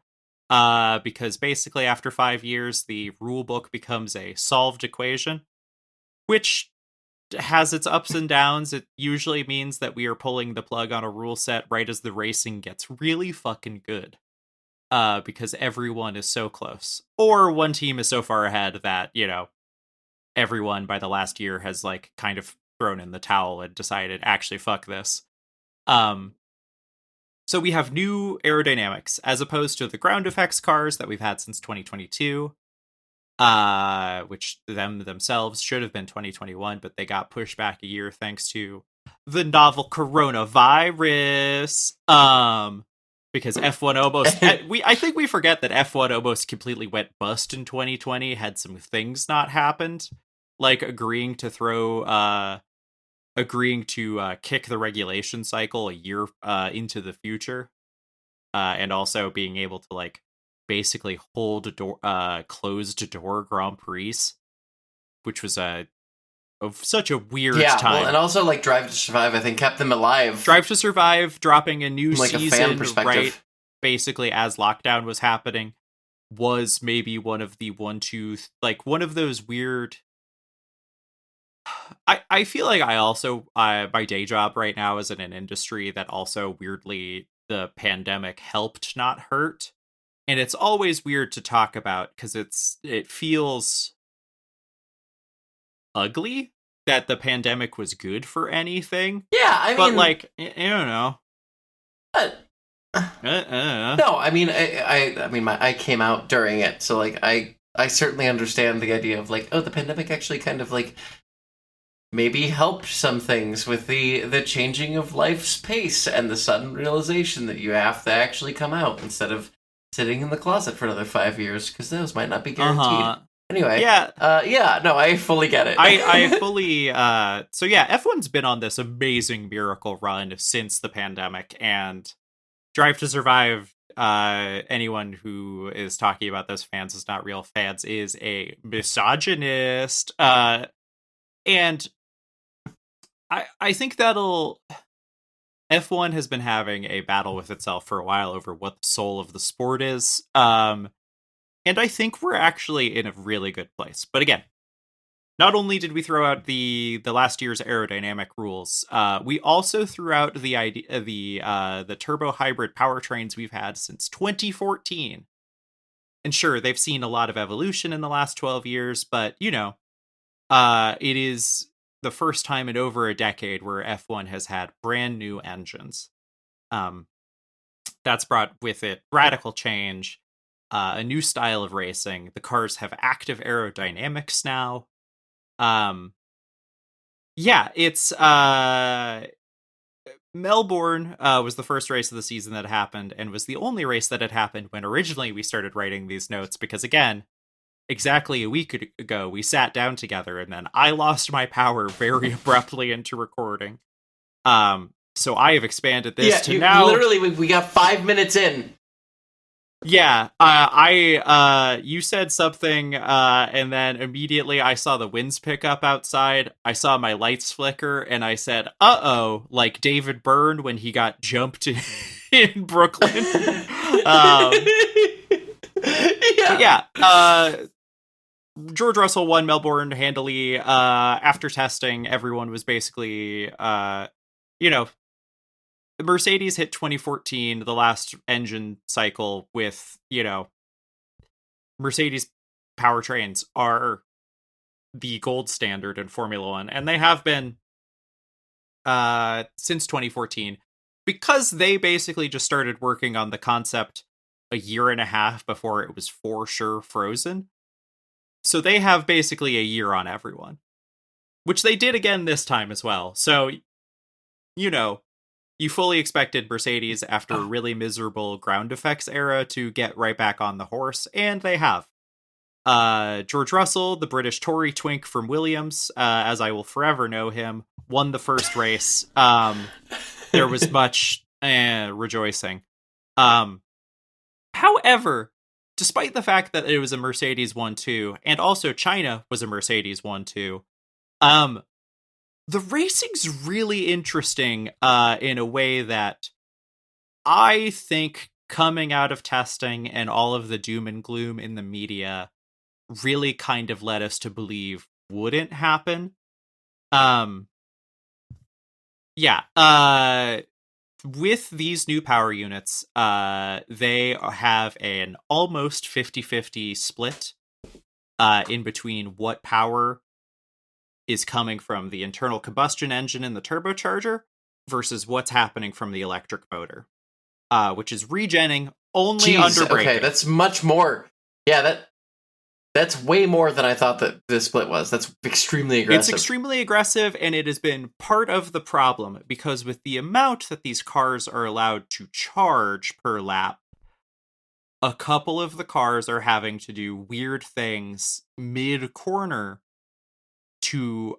Because basically after 5 years, the rule book becomes a solved equation, which has its ups and downs. It usually means that we are pulling the plug on a rule set right as the racing gets really fucking good. Because everyone is so close. Or one team is so far ahead that, you know, everyone by the last year has, like, kind of thrown in the towel and decided, actually, fuck this. So we have new aerodynamics, as opposed to the ground effects cars that we've had since 2022, which themselves should have been 2021, but they got pushed back a year thanks to the novel coronavirus. Because F1 almost... I think we forget that F1 almost completely went bust in 2020, had some things not happened, like agreeing to kick the regulation cycle a year into the future, and also being able to, like, basically hold closed door Grand Prix, which was such a weird time. Well, and also, like, Drive to Survive, I think, kept them alive. Drive to Survive dropping a new like season, a fan perspective. right? Basically, as lockdown was happening, was maybe one of the one of those weird. I feel like I also my day job right now is in an industry that also weirdly the pandemic helped, not hurt, and it's always weird to talk about because it feels ugly that the pandemic was good for anything. Yeah, I mean, but, like, I don't know. No, I mean, I came out during it, so, like, I certainly understand the idea of, like, oh, the pandemic actually kind of, like, maybe helped some things with the changing of life's pace and the sudden realization that you have to actually come out instead of sitting in the closet for another 5 years, because those might not be guaranteed. Anyway, no, I fully get it. I fully, so yeah, F1's been on this amazing miracle run since the pandemic, and Drive to Survive, anyone who is talking about those fans as not real fans is a misogynist, and I think F1 has been having a battle with itself for a while over what the soul of the sport is. And I think we're actually in a really good place. But again, not only did we throw out the last year's aerodynamic rules, we also threw out the idea, the turbo hybrid powertrains we've had since 2014. And sure, they've seen a lot of evolution in the last 12 years, but, you know, it is the first time in over a decade where F1 has had brand new engines. That's brought with it radical change, a new style of racing. The cars have active aerodynamics now. It's Melbourne was the first race of the season that happened, and was the only race that had happened when originally we started writing these notes, because again, exactly a week ago, we sat down together, and then I lost my power very abruptly into recording. So I have expanded this to now. Literally, we got 5 minutes in. Yeah, you said something, and then immediately I saw the winds pick up outside. I saw my lights flicker, and I said, "Uh-oh," like David Byrne when he got jumped in Brooklyn. George Russell won Melbourne handily. After testing, everyone was basically, Mercedes hit 2014, the last engine cycle with, Mercedes powertrains are the gold standard in Formula One, and they have been since 2014. because they basically just started working on the concept a year and a half before it was for sure frozen. So they have basically a year on everyone, which they did again this time as well. So, you know, you fully expected Mercedes after a really miserable ground effects era to get right back on the horse, and they have. George Russell, the British Tory twink from Williams, as I will forever know him, won the first race. There was much rejoicing. However, despite the fact that it was a Mercedes 1-2, and also China was a Mercedes 1-2, the racing's really interesting in a way that I think coming out of testing and all of the doom and gloom in the media really kind of led us to believe wouldn't happen. With these new power units, they have an almost 50-50 split in between what power is coming from the internal combustion engine and the turbocharger versus what's happening from the electric motor, which is regenning only under braking. Okay, that's much more. Yeah, that's way more than I thought that the split was. That's extremely aggressive. It's extremely aggressive, and it has been part of the problem, because with the amount that these cars are allowed to charge per lap, a couple of the cars are having to do weird things mid-corner to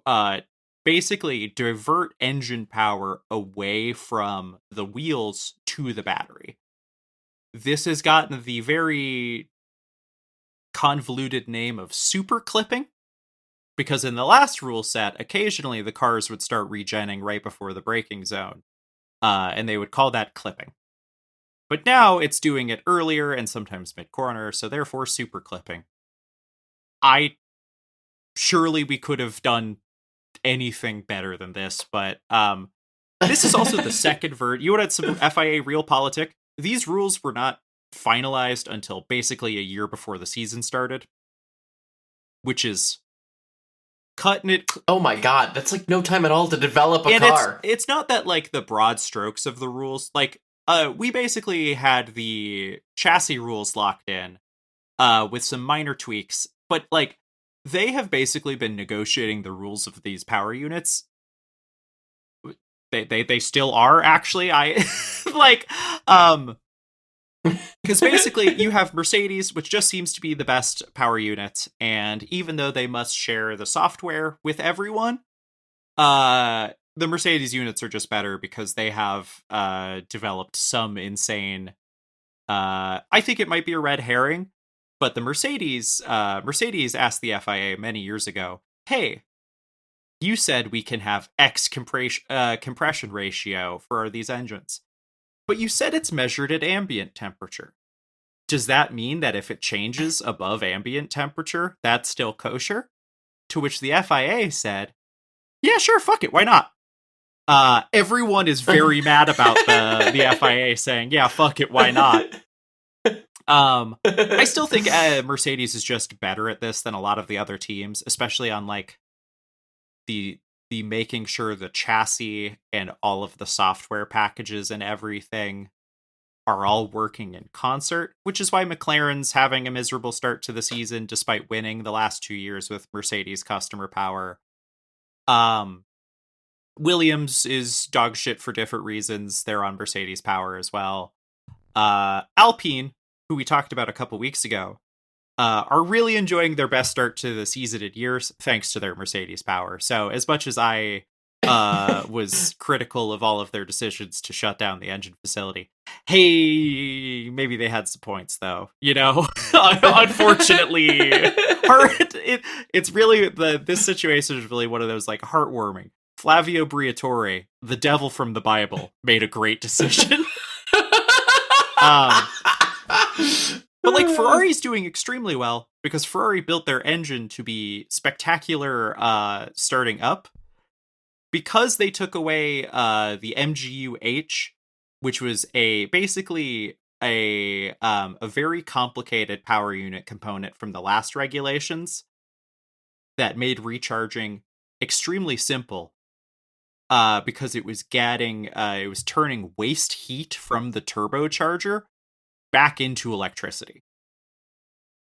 basically divert engine power away from the wheels to the battery. This has gotten the very convoluted name of super clipping, because in the last rule set, occasionally the cars would start regenning right before the braking zone, and they would call that clipping. But now it's doing it earlier and sometimes mid-corner, so therefore super clipping. Surely we could have done anything better than this, but this is also the second version. You wanted some FIA realpolitik. These rules were not finalized until basically a year before the season started, which is cutting it. Oh my god, that's like no time at all to develop a car. It's not that like the broad strokes of the rules, like we basically had the chassis rules locked in with some minor tweaks, but like they have basically been negotiating the rules of these power units. They still are, actually. I like because basically you have Mercedes, which just seems to be the best power unit, and even though they must share the software with everyone, the Mercedes units are just better because they have developed some insane I think it might be a red herring, but the Mercedes asked the FIA many years ago, hey, you said we can have X compression ratio for these engines, but you said it's measured at ambient temperature. Does that mean that if it changes above ambient temperature, that's still kosher? To which the FIA said, yeah, sure, fuck it, why not? Everyone is very mad about the FIA saying, yeah, fuck it, why not? I still think Mercedes is just better at this than a lot of the other teams, especially on like the making sure the chassis and all of the software packages and everything are all working in concert, which is why McLaren's having a miserable start to the season despite winning the last 2 years with Mercedes customer power. Williams is dog shit for different reasons. They're on Mercedes power as well. Alpine, who we talked about a couple weeks ago, are really enjoying their best start to the season in years thanks to their Mercedes power. So as much as I was critical of all of their decisions to shut down the engine facility, hey, maybe they had some points though, you know. Unfortunately, it's really this situation is really one of those like heartwarming. Flavio Briatore, the devil from the Bible, made a great decision. But like Ferrari's doing extremely well because Ferrari built their engine to be spectacular starting up. Because they took away the MGU-H, which was basically a very complicated power unit component from the last regulations that made recharging extremely simple. because it was turning waste heat from the turbocharger back into electricity.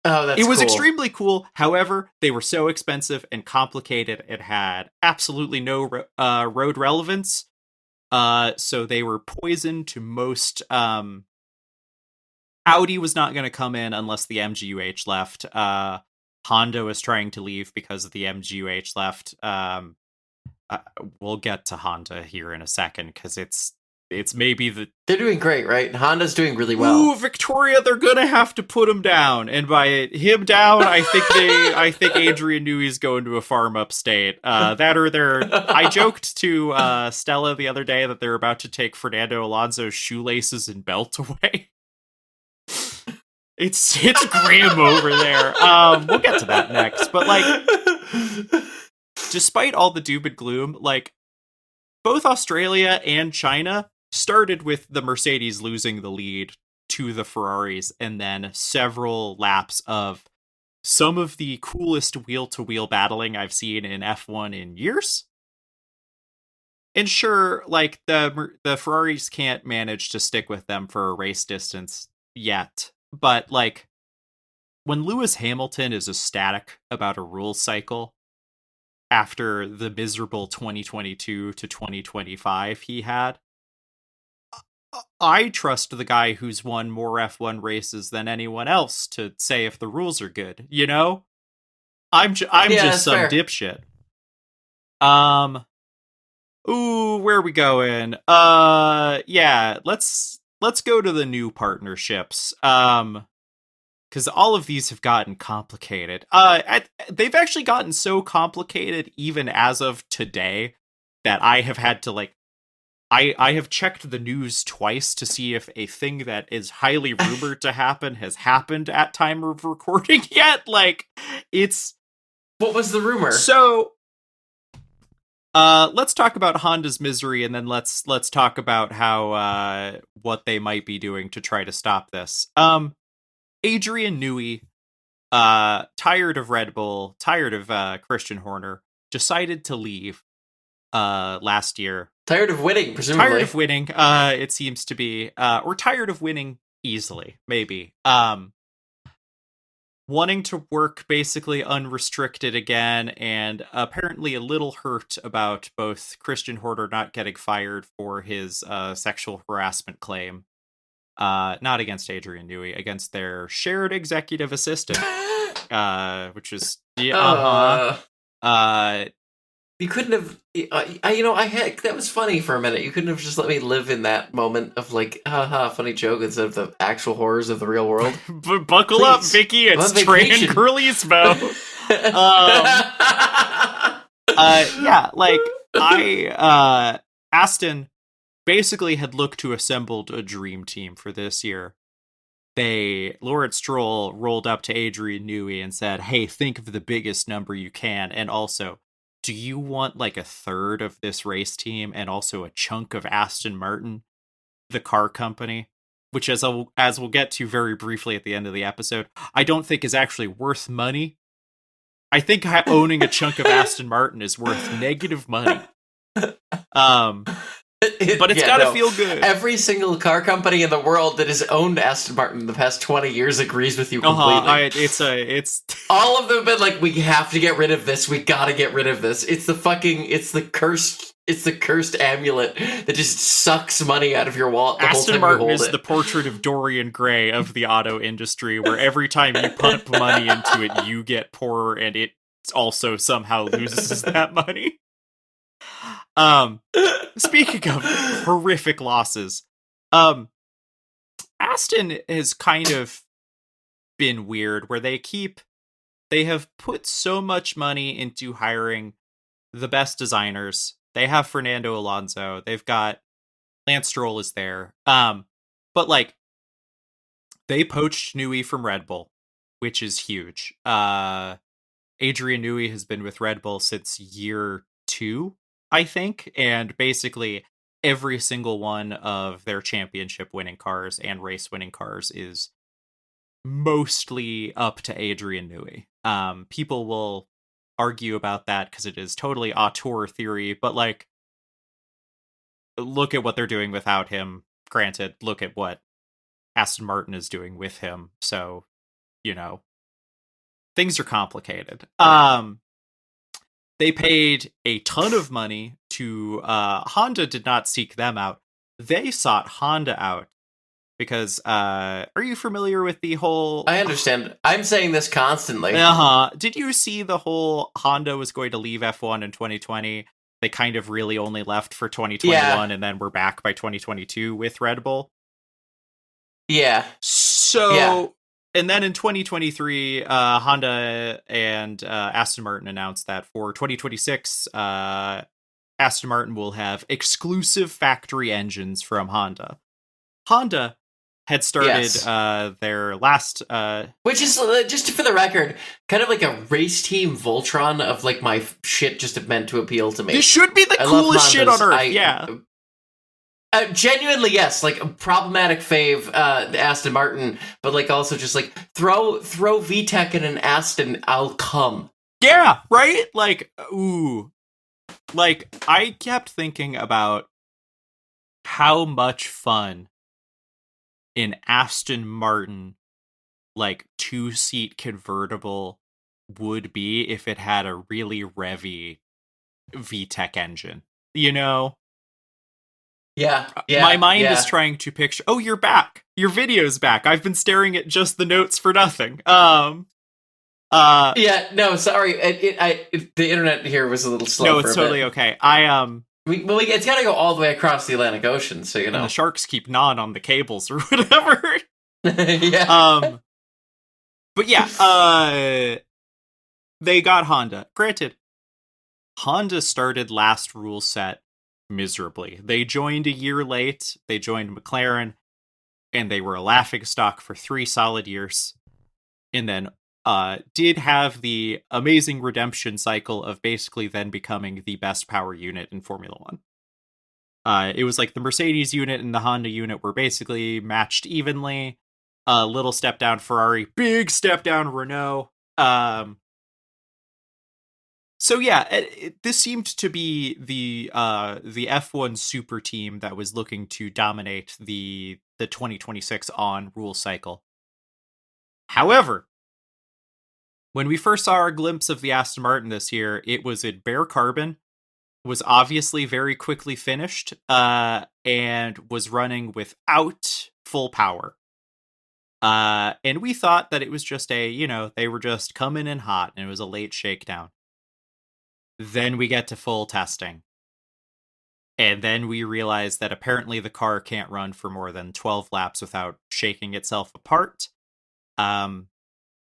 Oh, that's It was cool. extremely cool. However, they were so expensive and complicated. It had absolutely no road relevance. So they were poisoned to most. Audi was not going to come in unless the MGUH left. Honda was trying to leave because the MGUH left. We'll get to Honda here in a second because it's maybe they're doing great, right? Honda's doing really well. Ooh, Victoria, they're gonna have to put him down, and by him down, I think Adrian Newey's going to a farm upstate. I joked to Stella the other day that they're about to take Fernando Alonso's shoelaces and belt away. It's grim over there. We'll get to that next, but like, despite all the doom and gloom, like both Australia and China started with the Mercedes losing the lead to the Ferraris, and then several laps of some of the coolest wheel-to-wheel battling I've seen in F1 in years. And sure, like the Ferraris can't manage to stick with them for a race distance yet, but like when Lewis Hamilton is ecstatic about a rules cycle after the miserable 2022 to 2025 he had, I trust the guy who's won more F1 races than anyone else to say if the rules are good, you know? I'm just some fair. dipshit. Ooh, where are we going? Yeah, let's go to the new partnerships. Because all of these have gotten complicated. They've actually gotten so complicated even as of today that I have had to like I have checked the news twice to see if a thing that is highly rumored to happen has happened at time of recording yet. Like, it's... What was the rumor? So, let's talk about Honda's misery, and then let's talk about how, what they might be doing to try to stop this. Adrian Newey, tired of Red Bull, tired of Christian Horner, decided to leave last year. Tired of winning, presumably. Tired of winning, it seems to be. Or tired of winning easily, maybe. Wanting to work basically unrestricted again, and apparently a little hurt about both Christian Horner not getting fired for his sexual harassment claim. Not against Adrian Newey, against their shared executive assistant, which is... You couldn't have, that was funny for a minute. You couldn't have just let me live in that moment of like, haha, funny joke instead of the actual horrors of the real world. Buckle Please. up, Vicky. It's Trey and Curly'smo. Yeah, like Aston basically had looked to assembled a dream team for this year. Lawrence Stroll rolled up to Adrian Newey and said, "Hey, think of the biggest number you can, and also, do you want like a third of this race team and also a chunk of Aston Martin, the car company?" Which, as we'll get to very briefly at the end of the episode, I don't think is actually worth money. I think owning a chunk of Aston Martin is worth negative money. But it's gotta feel good. Every single car company in the world that has owned Aston Martin in the past 20 years agrees with you completely. It's all of them have been like, we have to get rid of this. We gotta get rid of this. It's the cursed amulet that just sucks money out of your wallet. Aston Martin is the portrait of Dorian Gray of the auto industry, where every time you pump money into it, you get poorer, and it also somehow loses that money. Speaking of horrific losses, Aston has kind of been weird, where they have put so much money into hiring the best designers. They have Fernando Alonso. They've got Lance Stroll is there. But like, they poached Newey from Red Bull, which is huge. Adrian Newey has been with Red Bull since year 2, I think, and basically every single one of their championship winning cars and race winning cars is mostly up to Adrian Newey. People will argue about that because it is totally auteur theory, but like, look at what they're doing without him. Granted, look at what Aston Martin is doing with him. So, things are complicated. They paid a ton of money to Honda. Did not seek them out. They sought Honda out because are you familiar with the whole... I understand. I'm saying this constantly. Did you see the whole Honda was going to leave F1 in 2020? They kind of really only left for 2021 and then we're back by 2022 with Red Bull. Yeah. So, and then in 2023, Honda and Aston Martin announced that for 2026, Aston Martin will have exclusive factory engines from Honda. Honda had started their last... Which is, just for the record, kind of like a race team Voltron of, like, my shit just meant to appeal to me. This should be the coolest shit on Earth, genuinely, yes. Like, problematic fave, Aston Martin, but, like, also just, like, throw VTEC in an Aston, I'll come. Yeah, right? Like, ooh. Like, I kept thinking about how much fun an Aston Martin, like, 2-seat convertible would be if it had a really revvy VTEC engine. Yeah. My mind is trying to picture... Oh, you're back. Your video's back. I've been staring at just the notes for nothing. No, sorry. The internet here was a little slow. No, it's totally okay. It's got to go all the way across the Atlantic Ocean, so And the sharks keep gnawing on the cables or whatever. Yeah. But yeah, they got Honda. Granted, Honda started last rule set miserably. They joined a year late. They joined McLaren, and they were a laughingstock for 3 solid years. And then did have the amazing redemption cycle of basically then becoming the best power unit in Formula One. It was like the Mercedes unit and the Honda unit were basically matched evenly. A little step down Ferrari, big step down Renault. So yeah, this seemed to be the F1 super team that was looking to dominate the 2026 on rule cycle. However, when we first saw our glimpse of the Aston Martin this year, it was in bare carbon, was obviously very quickly finished, and was running without full power. And we thought that it was just they were just coming in hot, and it was a late shakedown. Then we get to full testing. And then we realize that apparently the car can't run for more than 12 laps without shaking itself apart.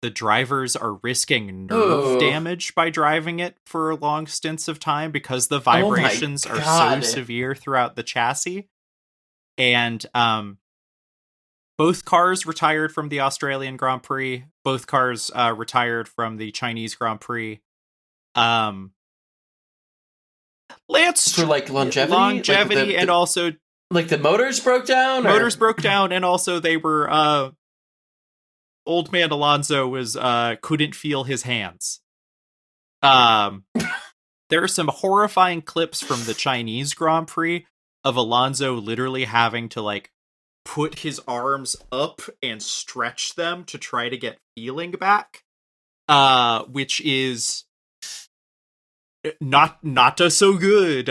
The drivers are risking nerve damage by driving it for long stints of time because the vibrations are so severe throughout the chassis. And both cars retired from the Australian Grand Prix. Both cars retired from the Chinese Grand Prix. Lance, for like longevity, and also like the motors broke down. Broke down, and also they were old man Alonso was couldn't feel his hands. There are some horrifying clips from the Chinese Grand Prix of Alonso literally having to like put his arms up and stretch them to try to get feeling back, which is not so good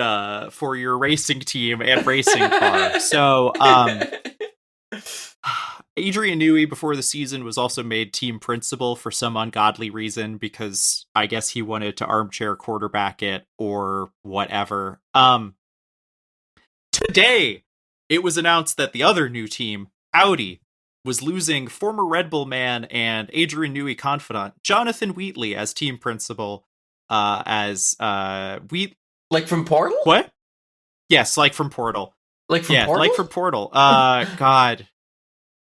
for your racing team and racing car. So Adrian Newey before the season was also made team principal for some ungodly reason because I guess he wanted to armchair quarterback it or whatever. Today it was announced that the other new team, Audi, was losing former Red Bull man and Adrian Newey confidant Jonathan Wheatley as team principal. Like from Portal? What? Yes, like from Portal. Portal? Like from Portal. God.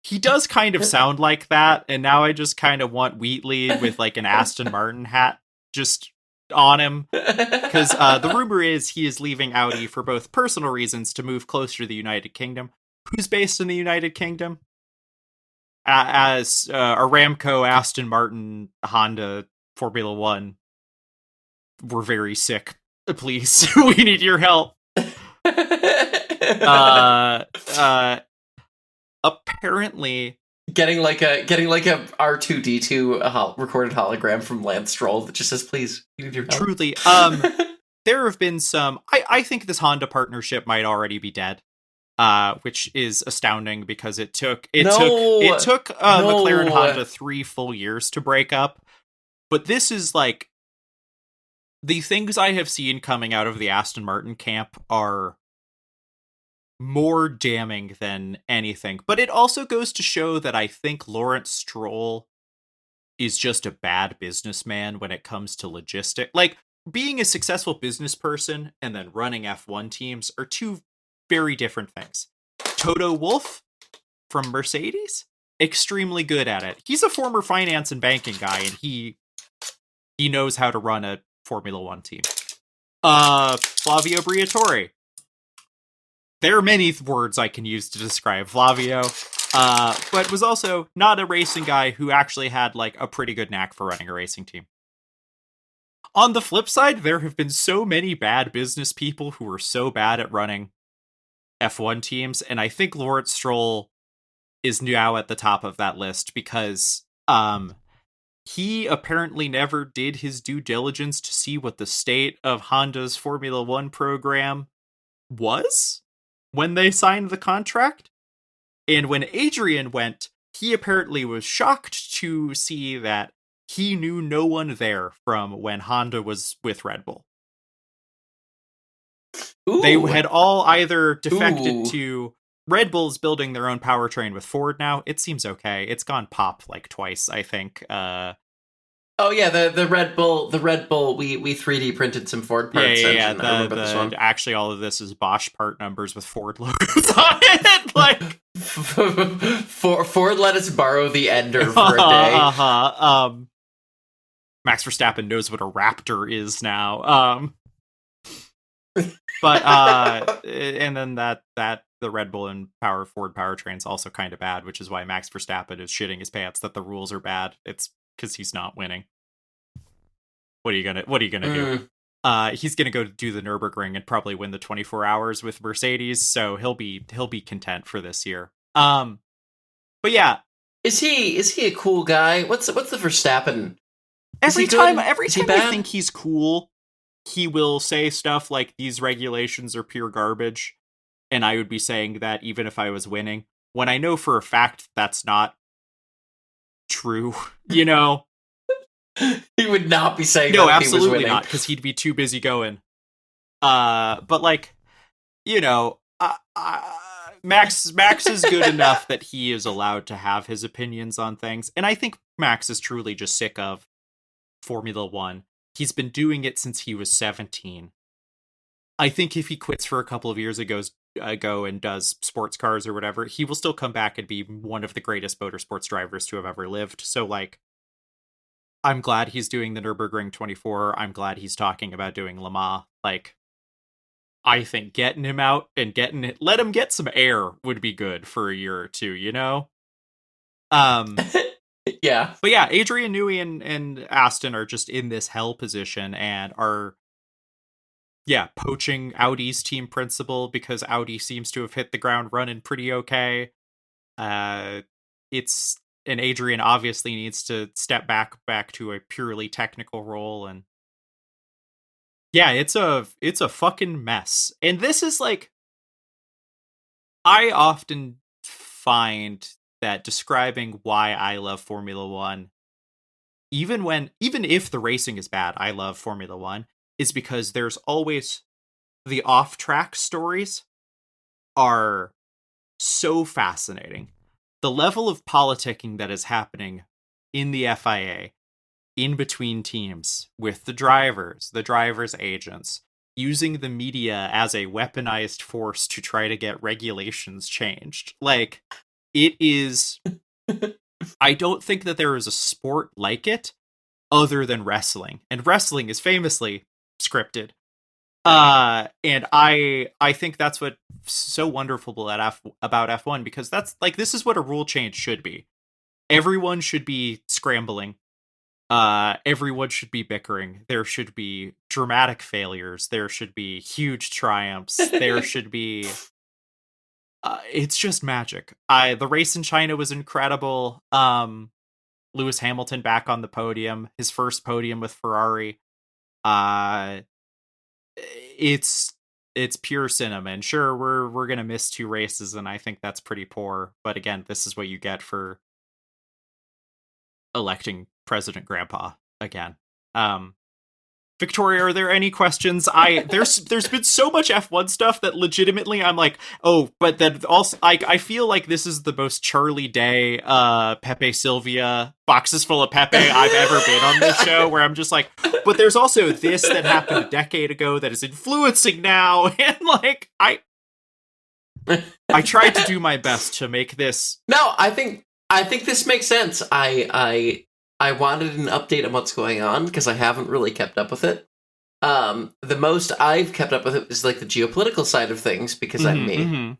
He does kind of sound like that, and now I just kind of want Wheatley with like an Aston Martin hat just on him. Because the rumor is he is leaving Audi for both personal reasons to move closer to the United Kingdom. Who's based in the United Kingdom? As Aramco, Aston Martin, Honda, Formula One. We're very sick. Please, we need your help. Apparently, getting like a R2D2 recorded hologram from Lance Stroll that just says, "Please, you need your help." truly, there have been some. I think this Honda partnership might already be dead. Which is astounding because it took McLaren Honda 3 full years to break up. But this is like the things I have seen coming out of the Aston Martin camp are more damning than anything. But it also goes to show that I think Lawrence Stroll is just a bad businessman when it comes to logistics. Like, being a successful business person and then running F1 teams are two very different things. Toto Wolff from Mercedes, extremely good at it. He's a former finance and banking guy, and he knows how to run a Formula One team. Flavio Briatore. There are many words I can use to describe Flavio, but was also not a racing guy who actually had like a pretty good knack for running a racing team. On the flip side, there have been so many bad business people who are so bad at running F1 teams, and I think Lawrence Stroll is now at the top of that list because he apparently never did his due diligence to see what the state of Honda's Formula One program was when they signed the contract. And when Adrian went, he apparently was shocked to see that he knew no one there from when Honda was with Red Bull. Ooh. They had all either defected to Red Bull's building their own powertrain with Ford now. It seems okay. It's gone pop like twice, I think. Oh yeah, the Red Bull, we 3D printed some Ford parts. Yeah. I remember this one. Actually, all of this is Bosch part numbers with Ford logos on it. Like, Ford let us borrow the Ender for a day. Max Verstappen knows what a Raptor is now. But and then that the Red Bull and Ford powertrain's also kind of bad, which is why Max Verstappen is shitting his pants that the rules are bad. It's because he's not winning. What are you gonna do? He's gonna go do the Nürburgring and probably win the 24 hours with Mercedes, so he'll be content for this year. But yeah, is he a cool guy? What's the Verstappen? Every time I think he's cool, he will say stuff like, "These regulations are pure garbage," and I would be saying that even if I was winning, when I know for a fact that's not true, you know. He would not be saying no, that. Absolutely not, because he'd be too busy going. But like, you know, Max is good enough that he is allowed to have his opinions on things, and I think Max is truly just sick of Formula One. He's been doing it since he was 17. I think if he quits for a couple of years ago and does sports cars or whatever, he will still come back and be one of the greatest motorsports drivers to have ever lived. So like, I'm glad he's doing the Nürburgring 24. I'm glad he's talking about doing Le Mans. Like, I think getting him out and let him get some air would be good for a year or two, you know? Yeah. But yeah, Adrian Newey and Aston are just in this hell position and are, poaching Audi's team principal because Audi seems to have hit the ground running pretty okay. And Adrian obviously needs to step back to a purely technical role, and yeah, it's a fucking mess. And this is like, I often find that describing why I love Formula One, even if the racing is bad, I love Formula One, is because there's always the off-track stories are so fascinating. The level of politicking that is happening in the FIA, in between teams, with the drivers' agents, using the media as a weaponized force to try to get regulations changed. Like, it is... I don't think that there is a sport like it other than wrestling. And wrestling is famously scripted. And I think that's what's so wonderful about F1, because that's like, this is what a rule change should be. Everyone should be scrambling. Everyone should be bickering. There should be dramatic failures. There should be huge triumphs. There should be it's just magic. The race in China was incredible. Lewis Hamilton back on the podium, his first podium with Ferrari. It's pure cinnamon. Sure, we're gonna miss 2 races, and I think that's pretty poor. But again, this is what you get for electing President Grandpa again. Victoria, are there any questions? There's been so much F1 stuff that legitimately I'm like, oh, but then also I feel like this is the most Charlie Day, Pepe Sylvia, boxes full of Pepe I've ever been on this show, where I'm just like, but there's also this that happened a decade ago that is influencing now, and like I tried to do my best to make this. No, I think this makes sense. I wanted an update on what's going on because I haven't really kept up with it. The most I've kept up with it is like the geopolitical side of things because I'm me.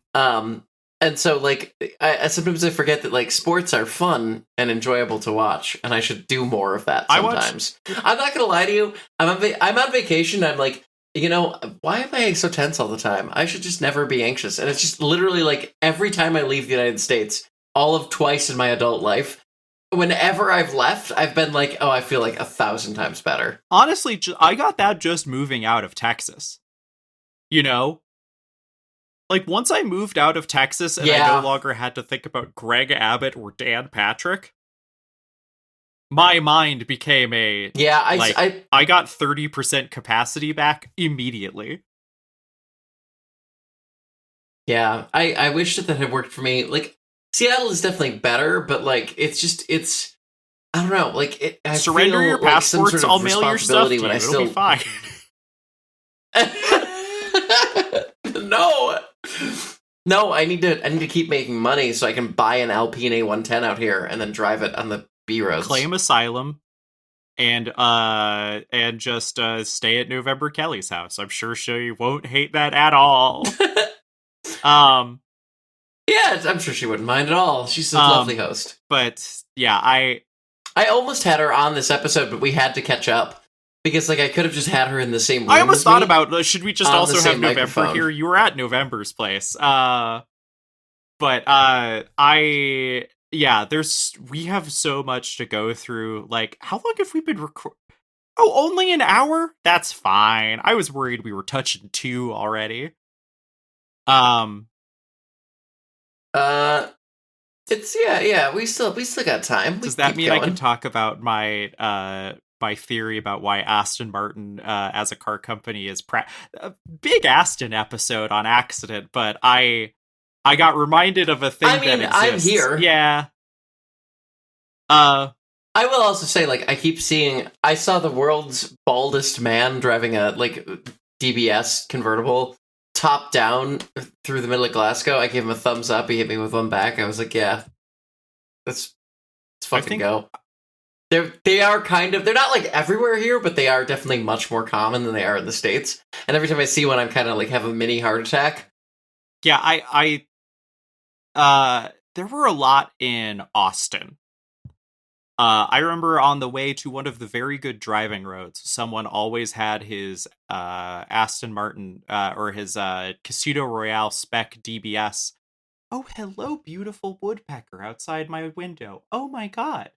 And so like I sometimes I forget that like sports are fun and enjoyable to watch, and I should do more of that sometimes. I'm not gonna lie to you. I'm on vacation. I'm like, why am I so tense all the time? I should just never be anxious. And it's just literally like every time I leave the United States, all of twice in my adult life, whenever I've left, I've been like, oh, I feel like 1,000 times better. Honestly, I got that just moving out of Texas. Like, once I moved out of Texas and I no longer had to think about Greg Abbott or Dan Patrick, my mind became I got 30% capacity back immediately. Yeah, I wish that had worked for me. Like, Seattle is definitely better, but like it's I don't know, like I surrender your passports. Sort of I'll mail your stuff to you. It'll be fine. No, I need to keep making money so I can buy an Alpine A110 out here and then drive it on the B roads. Claim asylum, and just stay at November Kelly's house. I'm sure she won't hate that at all. Yeah, I'm sure she wouldn't mind at all. She's a lovely host. But yeah, I almost had her on this episode, but we had to catch up because like I could have just had her in the same room. I almost thought about should we just also have November microphone here? You were at November's place. We have so much to go through. Like, how long have we been recording? Oh, only an hour? That's fine. I was worried we were touching 2 already. It's we still got time. Does that mean I can talk about my theory about why Aston Martin as a car company is a big Aston episode on accident, but I got reminded of a thing that exists. I'm here. Yeah. I will also say, like, I saw the world's baldest man driving a like DBS convertible top down through the middle of Glasgow. I gave him a thumbs up. He hit me with one back. I was like, yeah, let's fucking go. They are kind of, they're not like everywhere here, but they are definitely much more common than they are in the States. And every time I see one, I'm kind of like have a mini heart attack. Yeah, there were a lot in Austin. I remember on the way to one of the very good driving roads, someone always had his Aston Martin or his Casino Royale spec DBS. Oh, hello, beautiful woodpecker outside my window. Oh my god.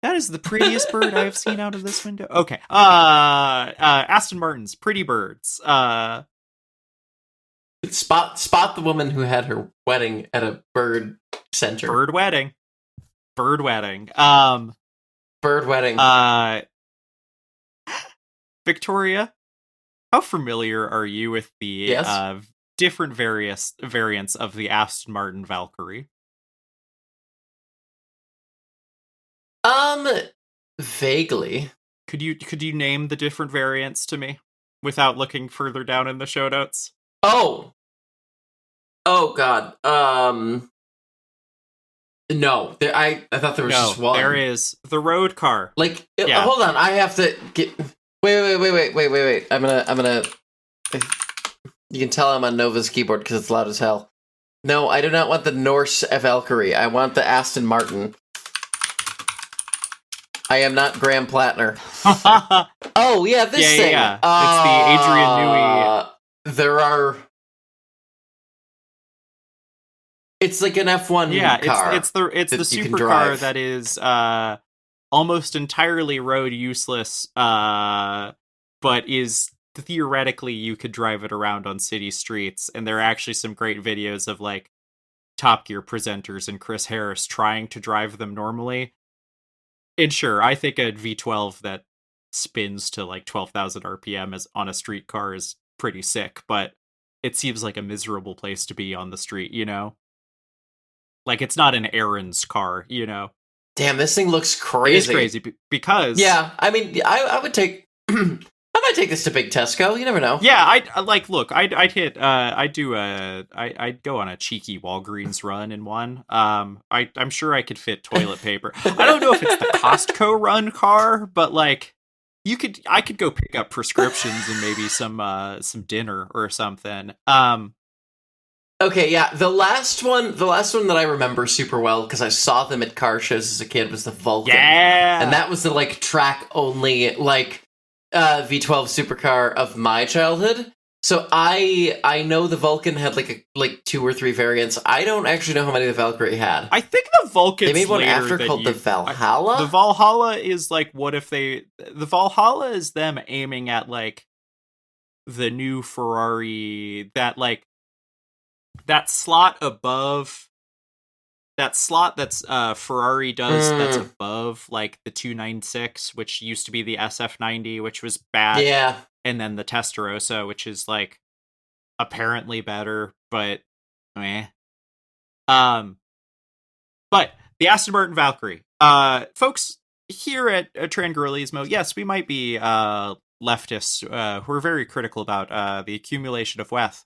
That is the prettiest bird I have seen out of this window. Okay. Aston Martin's pretty birds. Spot the woman who had her wedding at a bird center. Bird wedding. Bird wedding. Victoria, how familiar are you with the different variants of the Aston Martin Valkyrie? Vaguely. Could you name the different variants to me without looking further down in the show notes? Oh god. No, I thought there was just one. There is the road car. Like, hold on, I have to get. Wait. I'm gonna. You can tell I'm on Nova's keyboard because it's loud as hell. No, I do not want the Norse Valkyrie. I want the Aston Martin. I am not Graham Plattner. Oh yeah, this thing. Yeah. It's the Adrian Newey. There are. It's like an F1 car. It's the supercar that is almost entirely road useless, but is theoretically you could drive it around on city streets. And there are actually some great videos of like Top Gear presenters and Chris Harris trying to drive them normally. And sure, I think a V12 that spins to like 12,000 RPM as on a street car is pretty sick, but it seems like a miserable place to be on the street, you know? Like, it's not an errands car, you know? Damn, this thing looks crazy. It is crazy because... Yeah, I mean, I would take... I might take this to Big Tesco. You never know. Yeah, I'd go on a cheeky Walgreens run in one. I'm sure I could fit toilet paper. I don't know if it's the Costco run car, but like I could go pick up prescriptions and maybe some dinner or something. Okay, yeah, the last one that I remember super well because I saw them at car shows as a kid was the Vulcan. Yeah, and that was the like track only like V12 supercar of my childhood. So I know the Vulcan had like 2 or 3 variants. I don't actually know how many the Valkyrie had. I think the Vulcan. They made one after called the Valhalla. The Valhalla is like the Valhalla is them aiming at like the new Ferrari that slot above. That slot that's Ferrari does that's above like the 296, which used to be the SF90, which was bad. Yeah. And then the Testarossa, which is like apparently better, but meh. But the Aston Martin Valkyrie. Folks here at Trangurillismo, yes, we might be leftists who are very critical about the accumulation of wealth.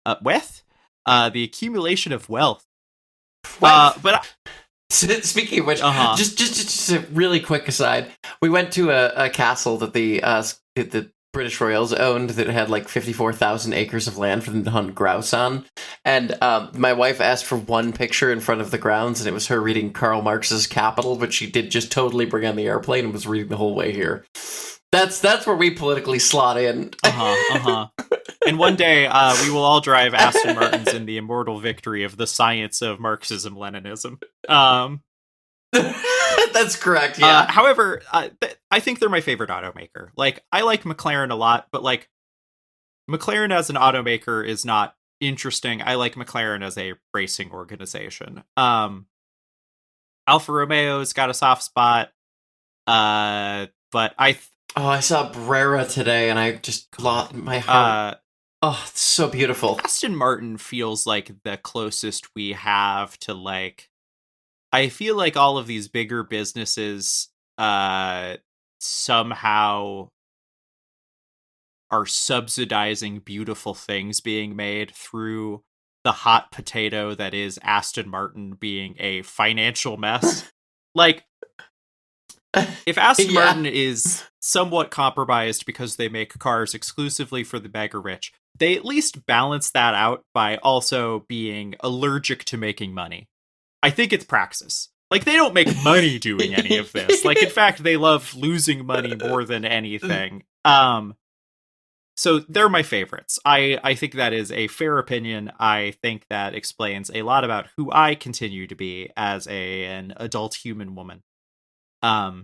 The accumulation of wealth. But speaking of which, just a really quick aside, we went to a castle that the British Royals owned that had like 54,000 acres of land for them to hunt grouse on, and my wife asked for one picture in front of the grounds, and it was her reading Karl Marx's Capital, which she did just totally bring on the airplane and was reading the whole way here. That's where we politically slot in. And one day, we will all drive Aston Martins in the immortal victory of the science of Marxism-Leninism. That's correct, yeah. However, I think they're my favorite automaker. Like, I like McLaren a lot, but like, McLaren as an automaker is not interesting. I like McLaren as a racing organization. Alfa Romeo's got a soft spot, but I saw Brera today, and I just lost my heart. It's so beautiful. Aston Martin feels like the closest we have to like. I feel like all of these bigger businesses somehow are subsidizing beautiful things being made through the hot potato that is Aston Martin being a financial mess. Like, if Aston Martin is somewhat compromised because they make cars exclusively for the mega rich, they at least balance that out by also being allergic to making money. I think it's praxis. Like, they don't make money doing any of this. Like, in fact, they love losing money more than anything. So they're my favorites. I think that is a fair opinion. I think that explains a lot about who I continue to be as an adult human woman. I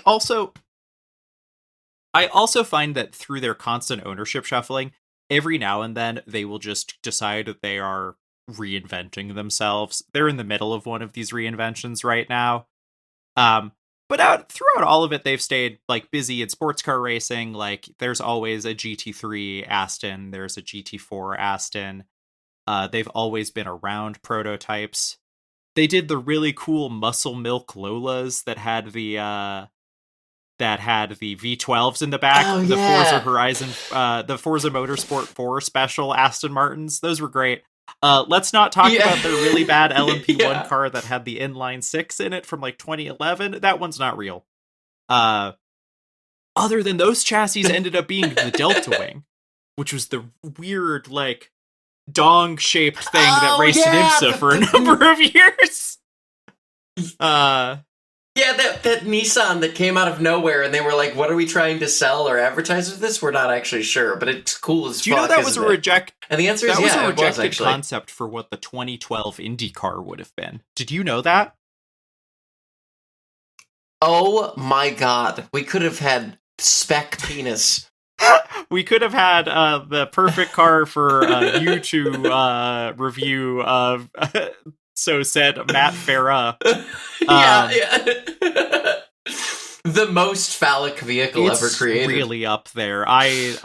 also find that through their constant ownership shuffling, every now and then they will just decide that they are reinventing themselves. They're in the middle of one of these reinventions right now. But throughout all of it, they've stayed like busy in sports car racing. Like, there's always a GT3 Aston, there's a GT4 Aston. They've always been around prototypes. They did the really cool Muscle Milk Lolas that had the V12s in the back. Oh, the yeah. Forza Horizon, the Forza Motorsport 4 special Aston Martins. Those were great. Let's not talk about the really bad LMP1 car that had the inline 6 in it from like 2011. That one's not real. Other than those chassis ended up being the Delta Wing, which was the weird like dong-shaped thing that raced in IMSA for a number of years. Yeah, that Nissan that came out of nowhere, and they were like, "What are we trying to sell or advertise with this?" We're not actually sure, but it's cool as fuck. Do you know that was a And the answer is that was yeah, a rejected it was, concept for what the 2012 IndyCar would have been. Did you know that? Oh my god, we could have had spec penis. We could have had the perfect car for you to review. So said Matt Farah. Yeah. The most phallic vehicle ever created. Really up there. It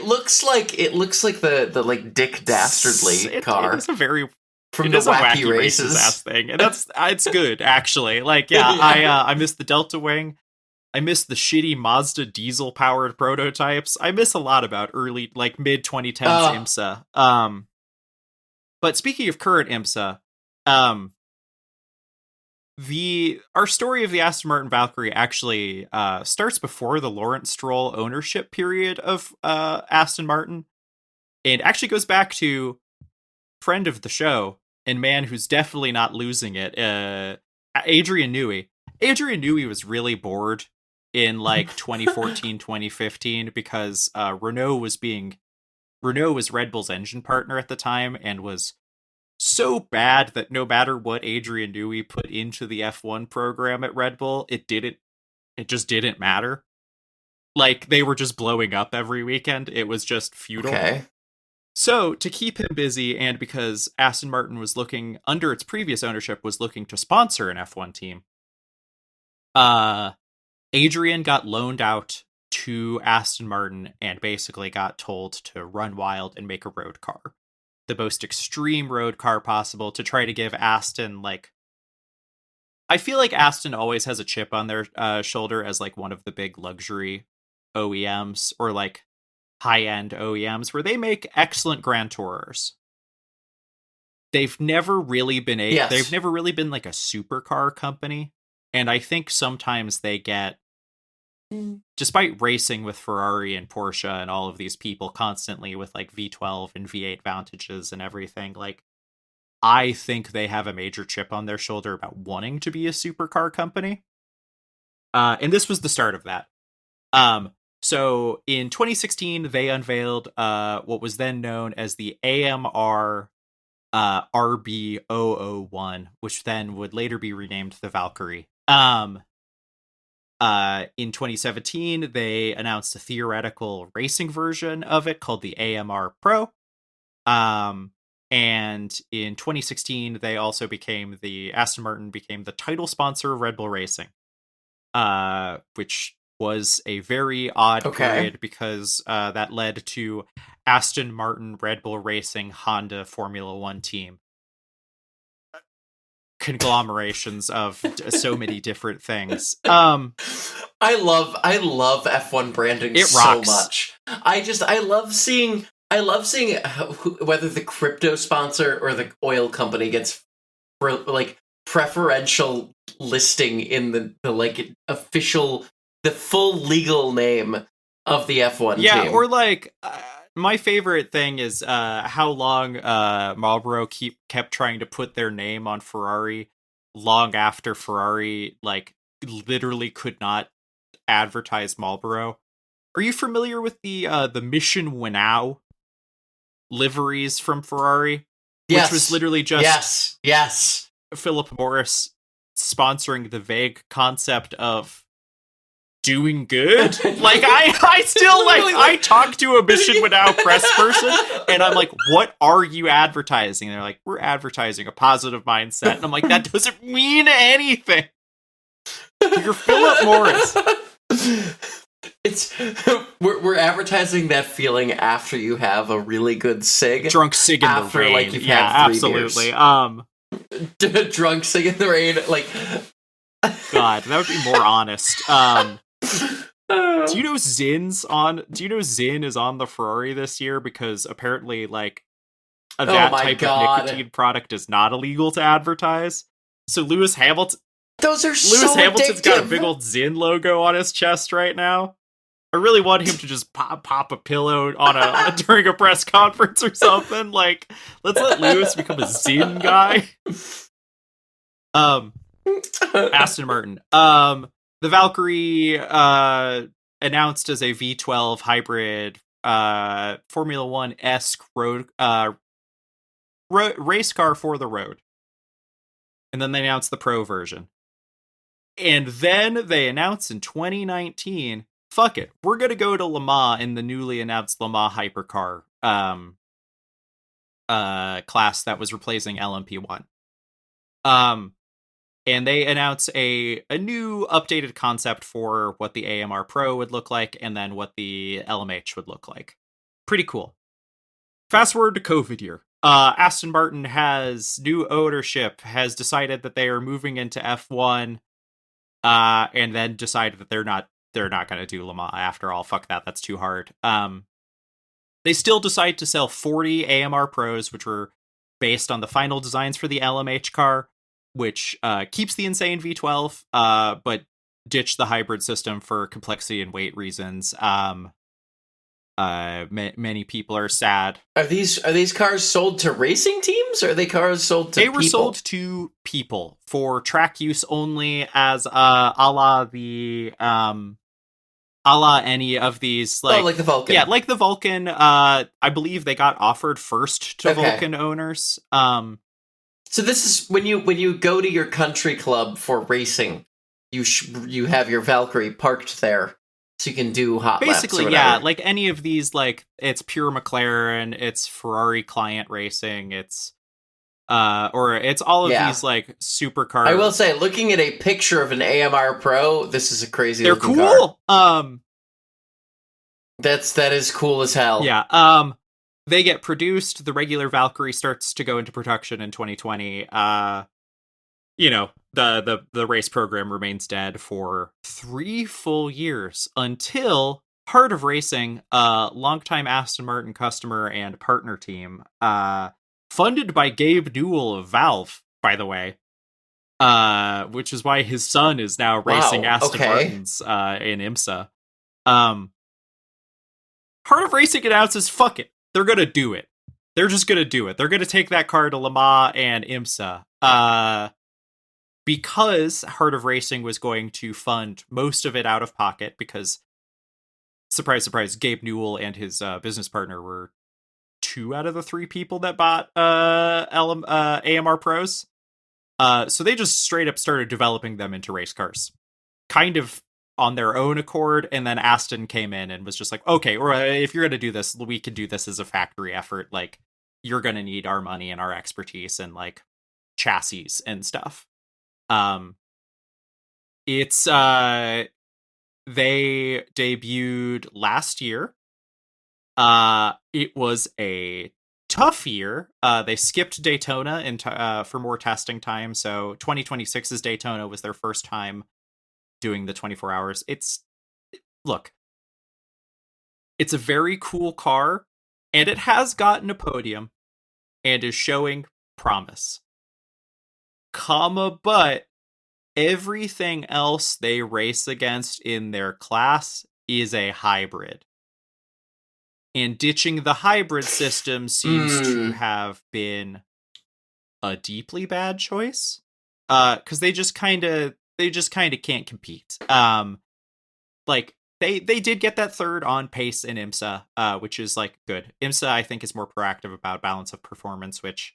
looks like the like Dick Dastardly car. It is a very from the wacky races ass thing, and it's good actually. Like, yeah. I miss the Delta Wing. I miss the shitty Mazda diesel powered prototypes. I miss a lot about early, like mid 2010s IMSA. But speaking of current IMSA, our story of the Aston Martin Valkyrie actually starts before the Lawrence Stroll ownership period of Aston Martin, and actually goes back to friend of the show and man who's definitely not losing it, Adrian Newey. Adrian Newey was really bored in like 2014, 2015 because Renault was Red Bull's engine partner at the time and was so bad that no matter what Adrian Newey put into the F1 program at Red Bull, it just didn't matter. Like, they were just blowing up every weekend. It was just futile. Okay. So, to keep him busy, and because Aston Martin was looking, under its previous ownership, was looking to sponsor an F1 team, Adrian got loaned out to Aston Martin and basically got told to run wild and make a road car. The most extreme road car possible to try to give Aston, like... I feel like Aston always has a chip on their shoulder as, like, one of the big luxury OEMs, or, like, high-end OEMs, where they make excellent Grand Tourers. They've never really been They've never really been, like, a supercar company, and I think sometimes they get... Despite racing with Ferrari and Porsche and all of these people constantly with like V12 and V8 Vantages and everything, like, I think they have a major chip on their shoulder about wanting to be a supercar company. And this was the start of that. So in 2016, they unveiled what was then known as the AMR RB001, which then would later be renamed the Valkyrie. In 2017, they announced a theoretical racing version of it called the AMR Pro. And in 2016, they also Aston Martin became the title sponsor of Red Bull Racing, which was a very odd period because that led to Aston Martin, Red Bull Racing, Honda Formula One team. Conglomerations of so many different things. I love F1 branding so much. I love seeing whether the crypto sponsor or the oil company gets like preferential listing in the like official, the full legal name of the F1 team. Yeah, or like my favorite thing is how long Marlboro kept trying to put their name on Ferrari long after Ferrari like literally could not advertise Marlboro. Are you familiar with the Mission Winnow liveries from Ferrari? Yes. Which was literally just yes Philip Morris sponsoring the vague concept of doing good. Like, I still like I talk to a Mission Winnow press person and I'm like, what are you advertising? And they're like, we're advertising a positive mindset. And I'm like, that doesn't mean anything. You're Philip Morris. We're advertising that feeling after you have a really good cig. Drunk cig in the rain. Like you've had 3 absolutely. beers. Drunk cig in the rain, like God, that would be more honest. Do you know Zinn is on the Ferrari this year because apparently like that type of nicotine product is not illegal to advertise. So Lewis Hamilton's got a big old Zinn logo on his chest right now. I really want him to just pop a pillow on during a press conference or something. Like, let's let Lewis become a Zinn guy. Aston Martin. The Valkyrie announced as a V12 hybrid Formula One-esque road race car for the road. And then they announced the Pro version. And then they announced in 2019, fuck it, we're going to go to Le Mans in the newly announced Le Mans hypercar class that was replacing LMP1. And they announced a new updated concept for what the AMR Pro would look like, and then what the LMH would look like. Pretty cool. Fast forward to COVID year. Aston Martin has new ownership, has decided that they are moving into F1, and then decided that they're not going to do Le Mans after all. Fuck that. That's too hard. They still decide to sell 40 AMR Pros, which were based on the final designs for the LMH car, which keeps the insane V12, but ditch the hybrid system for complexity and weight reasons. Many people are sad. Are these cars sold to racing teams, or are they cars sold to people? They were sold to people for track use only, as a la any of these, like the Vulcan. Yeah, like the Vulcan. I believe they got offered first to Vulcan owners. So this is when you go to your country club for racing, you have your Valkyrie parked there, so you can do hot laps. Basically, yeah, like any of these, like it's pure McLaren, it's Ferrari client racing, it's or it's all of these like supercars. I will say, looking at a picture of an AMR Pro, this is a crazy. They're cool. Car. That is cool as hell. Yeah. They get produced. The regular Valkyrie starts to go into production in 2020. The race program remains dead for 3 full years until Heart of Racing, longtime Aston Martin customer and partner team, funded by Gabe Newell of Valve, by the way, which is why his son is now racing Aston Martins in IMSA. Heart of Racing announces, fuck it. They're going to do it. They're just going to do it. They're going to take that car to Le Mans and IMSA. Because Heart of Racing was going to fund most of it out of pocket, because, surprise, surprise, Gabe Newell and his business partner were 2 out of the 3 people that bought AMR Pros. So they just straight up started developing them into race cars. Kind of on their own accord, and then Aston came in and was just like, okay, or if you're going to do this, we can do this as a factory effort. Like, you're going to need our money and our expertise and like chassis and stuff. It's they debuted last year. It was a tough year. They skipped Daytona for more testing time, so 2026's Daytona was their first time doing the 24 hours. It's a very cool car, and it has gotten a podium and is showing promise. But everything else they race against in their class is a hybrid. And ditching the hybrid system seems to have been a deeply bad choice. Because they just kind of can't compete. Like they did get that third on pace in IMSA, which is like good. IMSA, I think, is more proactive about balance of performance, which,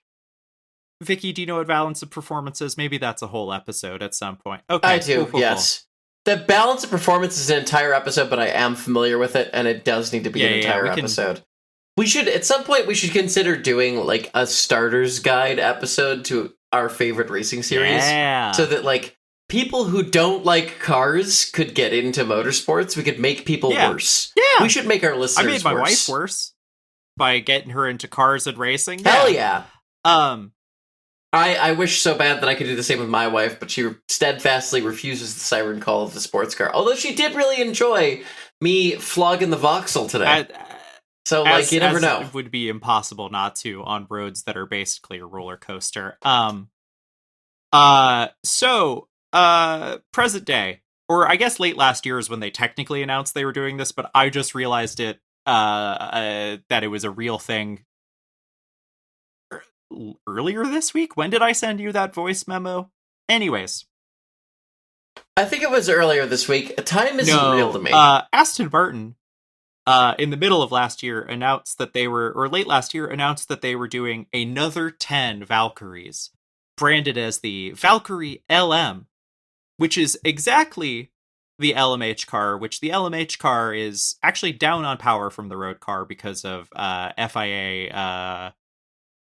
Vicky, do you know what balance of performance is? Maybe that's a whole episode at some point. Okay, I do. Cool. Yes, the balance of performance is an entire episode, but I am familiar with it, and it does need to be an entire episode. We should, at some point, consider doing like a starter's guide episode to our favorite racing series, so that like people who don't like cars could get into motorsports. We could make people worse. Yeah, we should make our listeners. I made my wife worse by getting her into cars and racing. Hell yeah. I wish so bad that I could do the same with my wife, but she steadfastly refuses the siren call of the sports car. Although she did really enjoy me flogging the Vauxhall today. So, you never know. It would be impossible not to on roads that are basically a roller coaster. Present day, or I guess late last year is when they technically announced they were doing this, but I just realized that it was a real thing earlier this week. When did I send you that voice memo? Anyways. I think it was earlier this week. Time isn't real to me. Aston Martin, in the middle of last year, announced that they were, or late last year, announced that they were doing another 10 Valkyries, branded as the Valkyrie LM, which is exactly the LMH car, which the LMH car is actually down on power from the road car because of FIA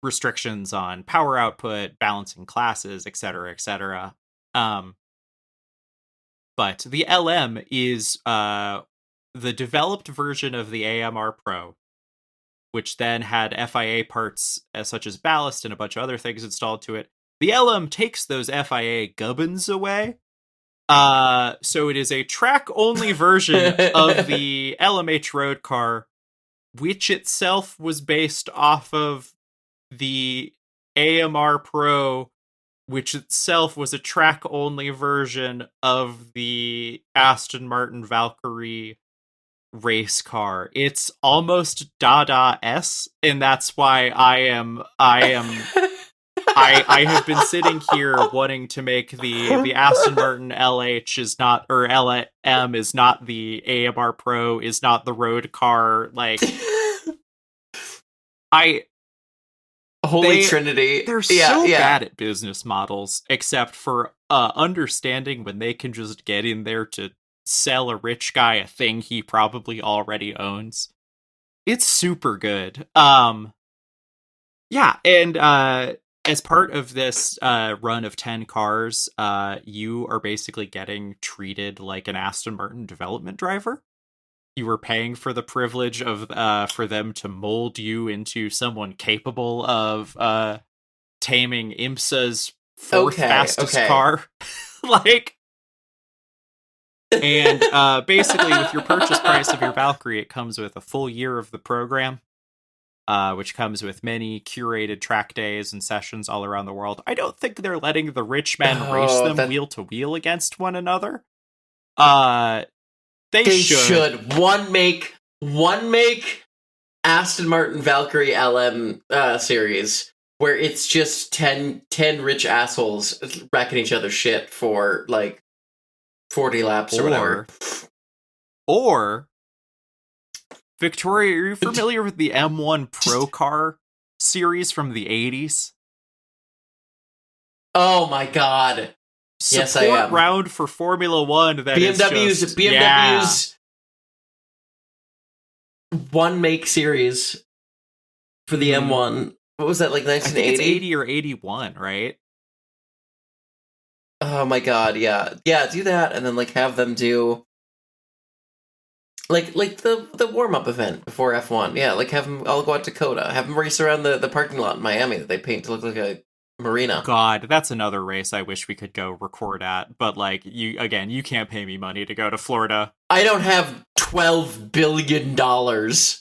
restrictions on power output, balancing classes, etc., etc. But the LM is the developed version of the AMR Pro, which then had FIA parts such as ballast and a bunch of other things installed to it. The LM takes those FIA gubbins away. So it is a track-only version of the LMH road car, which itself was based off of the AMR Pro, which itself was a track-only version of the Aston Martin Valkyrie race car. It's almost Dada-esque, and that's why I have been sitting here wanting to make the Aston Martin LH is not, or LM is not the AMR Pro, is not the road car. Like, Holy Trinity. They're so bad at business models, except for understanding when they can just get in there to sell a rich guy a thing he probably already owns. It's super good. Yeah, and as part of this run of 10 cars, you are basically getting treated like an Aston Martin development driver. You were paying for the privilege of for them to mold you into someone capable of taming IMSA's fourth fastest car. Like, and basically with your purchase price of your Valkyrie, it comes with a full year of the program, which comes with many curated track days and sessions all around the world. I don't think they're letting the rich men race them wheel to wheel against one another. They should. One make Aston Martin Valkyrie LM series where it's just 10 rich assholes wrecking each other's shit for like 40 laps or whatever. Or Victoria, are you familiar with the M1 Pro Car series from the 80s? Oh my god. Yes, I am. Round for Formula One. That BMW's one make series for the M1. What was that, like 1980? I think it's 80 or 81, right? Oh my god, yeah. Yeah, do that and then like have them do like the warm-up event before F1. Yeah, like have them all go out to Dakota. Have them race around the parking lot in Miami that they paint to look like a marina. God, that's another race I wish we could go record at, but like you can't pay me money to go to Florida. I don't have $12 billion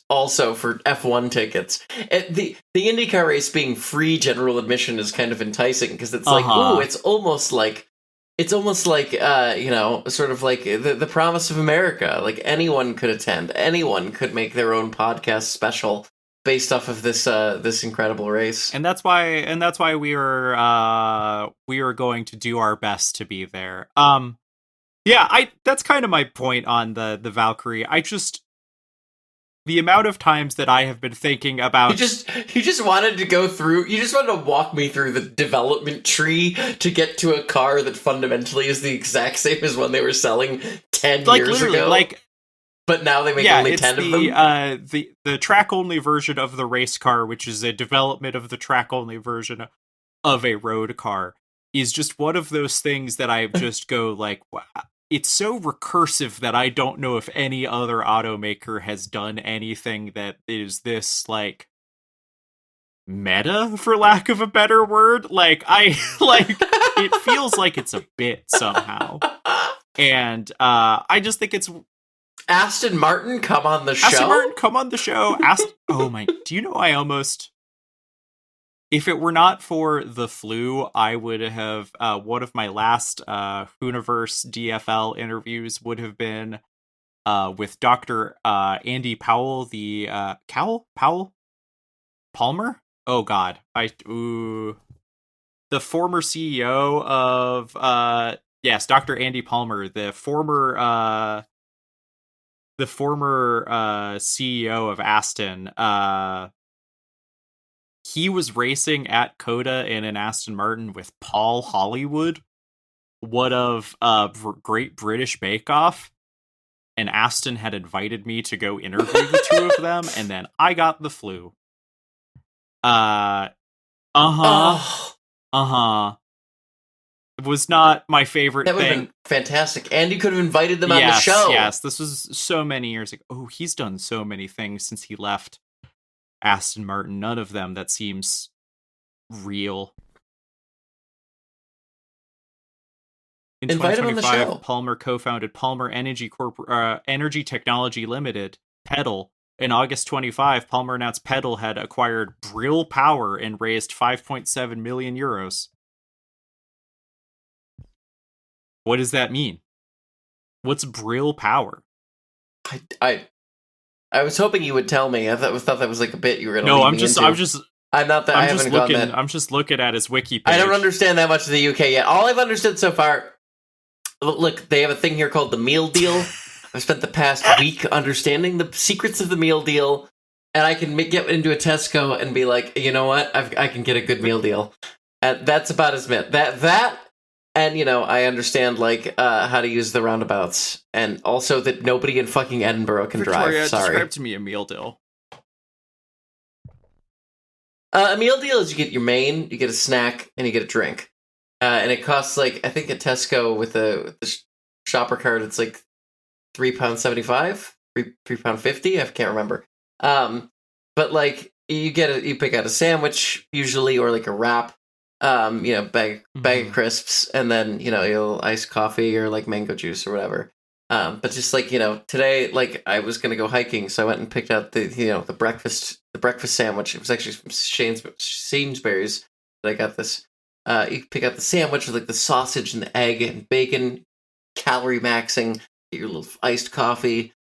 also for F1 tickets. The IndyCar race being free general admission is kind of enticing because it's like, ooh, it's almost like sort of like the promise of America. Like anyone could attend, anyone could make their own podcast special based off of this incredible race. And that's why we are going to do our best to be there. That's kind of my point on the Valkyrie. The amount of times that I have been thinking about... You just wanted to walk me through the development tree to get to a car that fundamentally is the exact same as one they were selling 10 years ago. But now they make only 10 of them? The track-only version of the race car, which is a development of the track-only version of a road car, is just one of those things that I just go like... Wow. It's so recursive that I don't know if any other automaker has done anything that is this, like, meta, for lack of a better word. It feels like it's a bit somehow. And I just think it's... Aston Martin, come on the show? Aston Martin, come on the show. Oh my... Do you know I almost... If it were not for the flu, I would have... one of my last Hooniverse DFL interviews would have been with Dr. Andy Powell, Powell? Palmer? Oh god. the former CEO of yes, Dr. Andy Palmer, the former CEO of Aston, he was racing at Coda in an Aston Martin with Paul Hollywood, one of Great British Bake Off, and Aston had invited me to go interview the two of them, and then I got the flu. It was not my favorite That would have thing. been fantastic. And you could have invited them on the show. Yes, this was so many years ago. Oh, he's done so many things since he left Aston Martin. None of them that seems real. In Invite him on the 2025, show. Palmer co-founded Palmer Energy Technology Limited, Pedal. In August 25, Palmer announced Pedal had acquired Brill Power and raised 5.7 million euros. What does that mean? What's Brill Power? I was hoping you would tell me. I thought that was like a bit you were going to. No, I'm just looking. I'm just looking at his wiki page. I don't understand that much of the UK yet. All I've understood so far. Look, they have a thing here called the meal deal. I've spent the past week understanding the secrets of the meal deal, and I can get into a Tesco and be like, you know what, I can get a good meal deal, and that's about as much. That, and I understand like how to use the roundabouts, and also that nobody in fucking Edinburgh can drive. Sorry, describe to me a meal deal. A meal deal is you get your main, you get a snack, and you get a drink. And it costs like, I think at Tesco with the shopper card, it's like £3.75, £3.50. I can't remember. But like you pick out a sandwich usually, or like a wrap, bag of crisps, and then you'll iced coffee or like mango juice or whatever. But just like today, like I was gonna go hiking, so I went and picked out the breakfast sandwich. It was actually from Sainsbury's that I got this. You pick out the sandwich with like the sausage and the egg and bacon, calorie maxing, get your little iced coffee.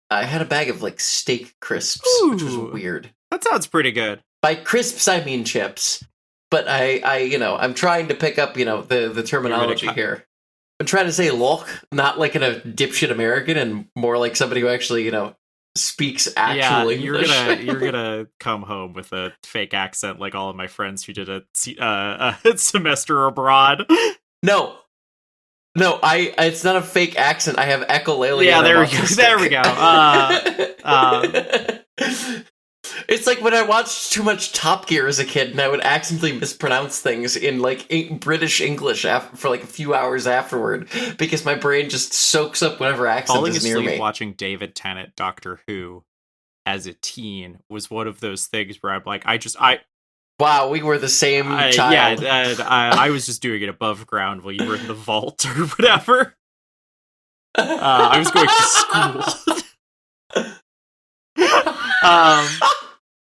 I had a bag of like steak crisps, which was weird. That sounds pretty good. By crisps, I mean chips. But I'm trying to pick up, the terminology here. I'm trying to say loch, not like in a dipshit American, and more like somebody who actually, speaks actual English. You're gonna come home with a fake accent like all of my friends who did a semester abroad. No, it's not a fake accent. I have echolalia. Yeah, there we go. It's like when I watched too much Top Gear as a kid, and I would accidentally mispronounce things in like British English for like a few hours afterward, because my brain just soaks up whatever accent is near me. Falling asleep watching David Tennant Doctor Who as a teen was one of those things where I'm like, wow, we were the same child. Yeah, I was just doing it above ground while you were in the vault or whatever. I was going to school.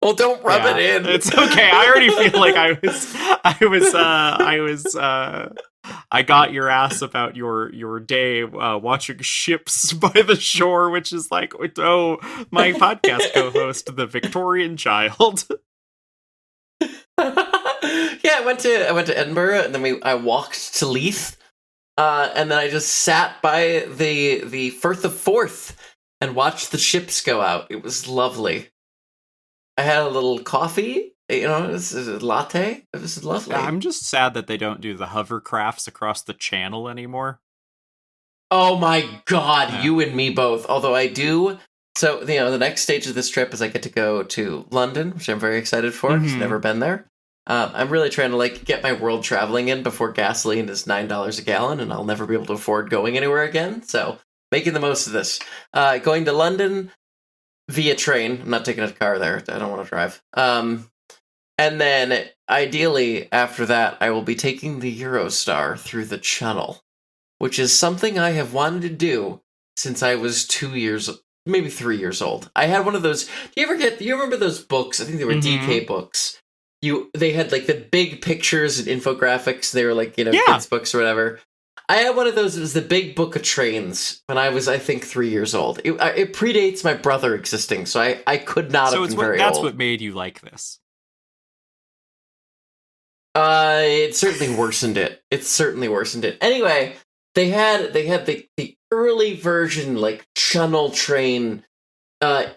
Well, don't rub it in. It's okay. I already feel like I got your ass about your day watching ships by the shore, which is like, oh, my podcast co-host, the Victorian child. Yeah, I went to Edinburgh, and then I walked to Leith, and then I just sat by the Firth of Forth and watched the ships go out. It was lovely. I had a little coffee, it was a latte. It was lovely. I'm just sad that they don't do the hovercrafts across the channel anymore. Oh my god, You and me both. Although I do. So, the next stage of this trip is I get to go to London, which I'm very excited for. I've never been there. I'm really trying to like get my world traveling in before gasoline is $9 a gallon, and I'll never be able to afford going anywhere again. So, making the most of this. Going to London via train. I'm not taking a car there. I don't want to drive. And then, ideally, after that, I will be taking the Eurostar through the Channel, which is something I have wanted to do since I was 2 years, maybe 3 years old. I had one of those. Do you remember those books? I think they were DK books. They had like the big pictures and infographics. They were like, kids' books or whatever. I had one of those. It was the Big Book of Trains when I was, I think, 3 years old. It predates my brother existing, so I could not have been very old. That's what made you like this. It certainly worsened it. It certainly worsened it. Anyway, they had the early version, like, channel train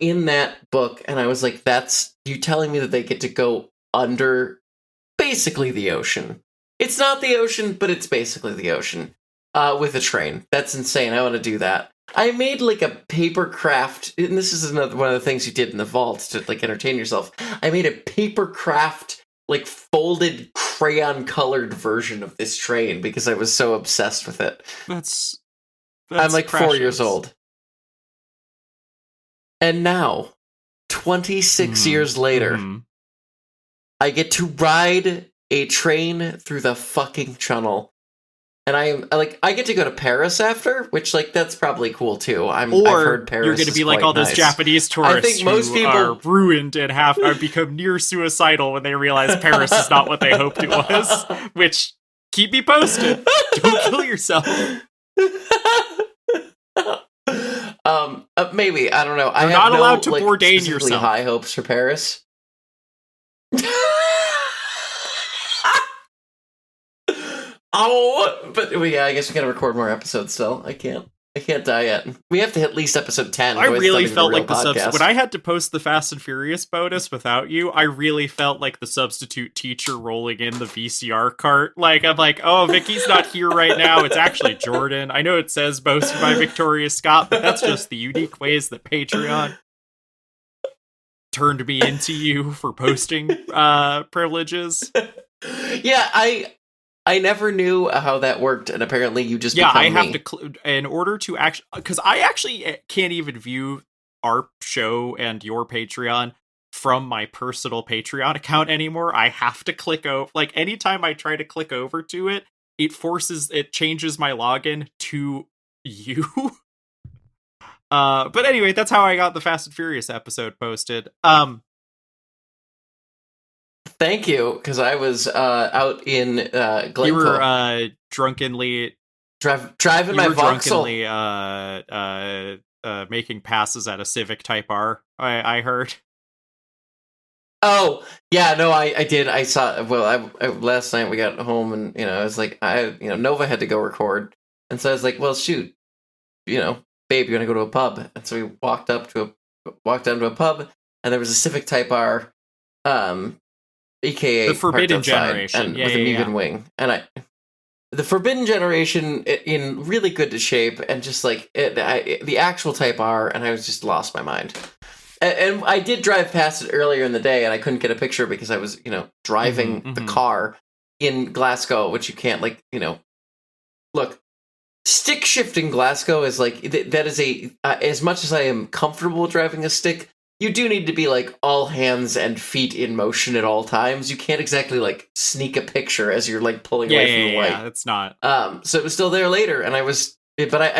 in that book, and I was like, that's you telling me that they get to go under basically the ocean. It's not the ocean, but it's basically the ocean with a train. That's insane. I want to do that. I made like a paper craft, and this is another one of the things you did in the vault to like entertain yourself. I made a paper craft, like folded crayon colored version of this train because I was so obsessed with it. That's I'm like precious. 4 years old. And now, 26 years later, I get to ride a train through the fucking channel. And I get to go to Paris after, which, like, that's probably cool too. I've heard Paris. You're going to be like all those Japanese tourists. I think most people are ruined and are become near suicidal when they realize Paris is not what they hoped it was. Which, keep me posted. Don't kill yourself. Maybe, I don't know. You're not allowed to Bourdain yourself. High hopes for Paris. Oh, but yeah, I guess we gotta record more episodes still. I can't die yet. We have to hit at least episode 10. I really felt like when I had to post the Fast and Furious bonus without you, I really felt like the substitute teacher rolling in the VCR cart. Like, I'm like, oh, Vicky's not here right now. It's actually Jordan. I know it says boasted by Victoria Scott, but that's just the unique ways that Patreon turned me into you for posting privileges. Yeah, I never knew how that worked, and apparently you just I have to in order to actually, because I actually can't even view our show and your Patreon from my personal Patreon account anymore. I have to click over, like, anytime I try to click over to it, it changes my login to you. But anyway, that's how I got the Fast and Furious episode posted. Thank you, because I was out in Glencoe. You were drunkenly driving my Vauxhall. Drunkenly making passes at a Civic Type R. I heard. Oh yeah, no, I did. I saw. Well, I last night we got home, and I was like, Nova had to go record, and so I was like, well, shoot, babe, you want to go to a pub? And so we walked down to a pub, and there was a Civic Type R. AKA the Forbidden Generation, and with an even wing, and the Forbidden Generation in really good shape, and just like the actual Type R, and I was just lost my mind. And I did drive past it earlier in the day, and I couldn't get a picture because I was driving the car in Glasgow, which you can't look. Stick shift in Glasgow is like that is as much as I am comfortable driving a stick. You do need to be like all hands and feet in motion at all times. You can't exactly like sneak a picture as you're like pulling away from the light. Yeah, it's not. So it was still there later, and I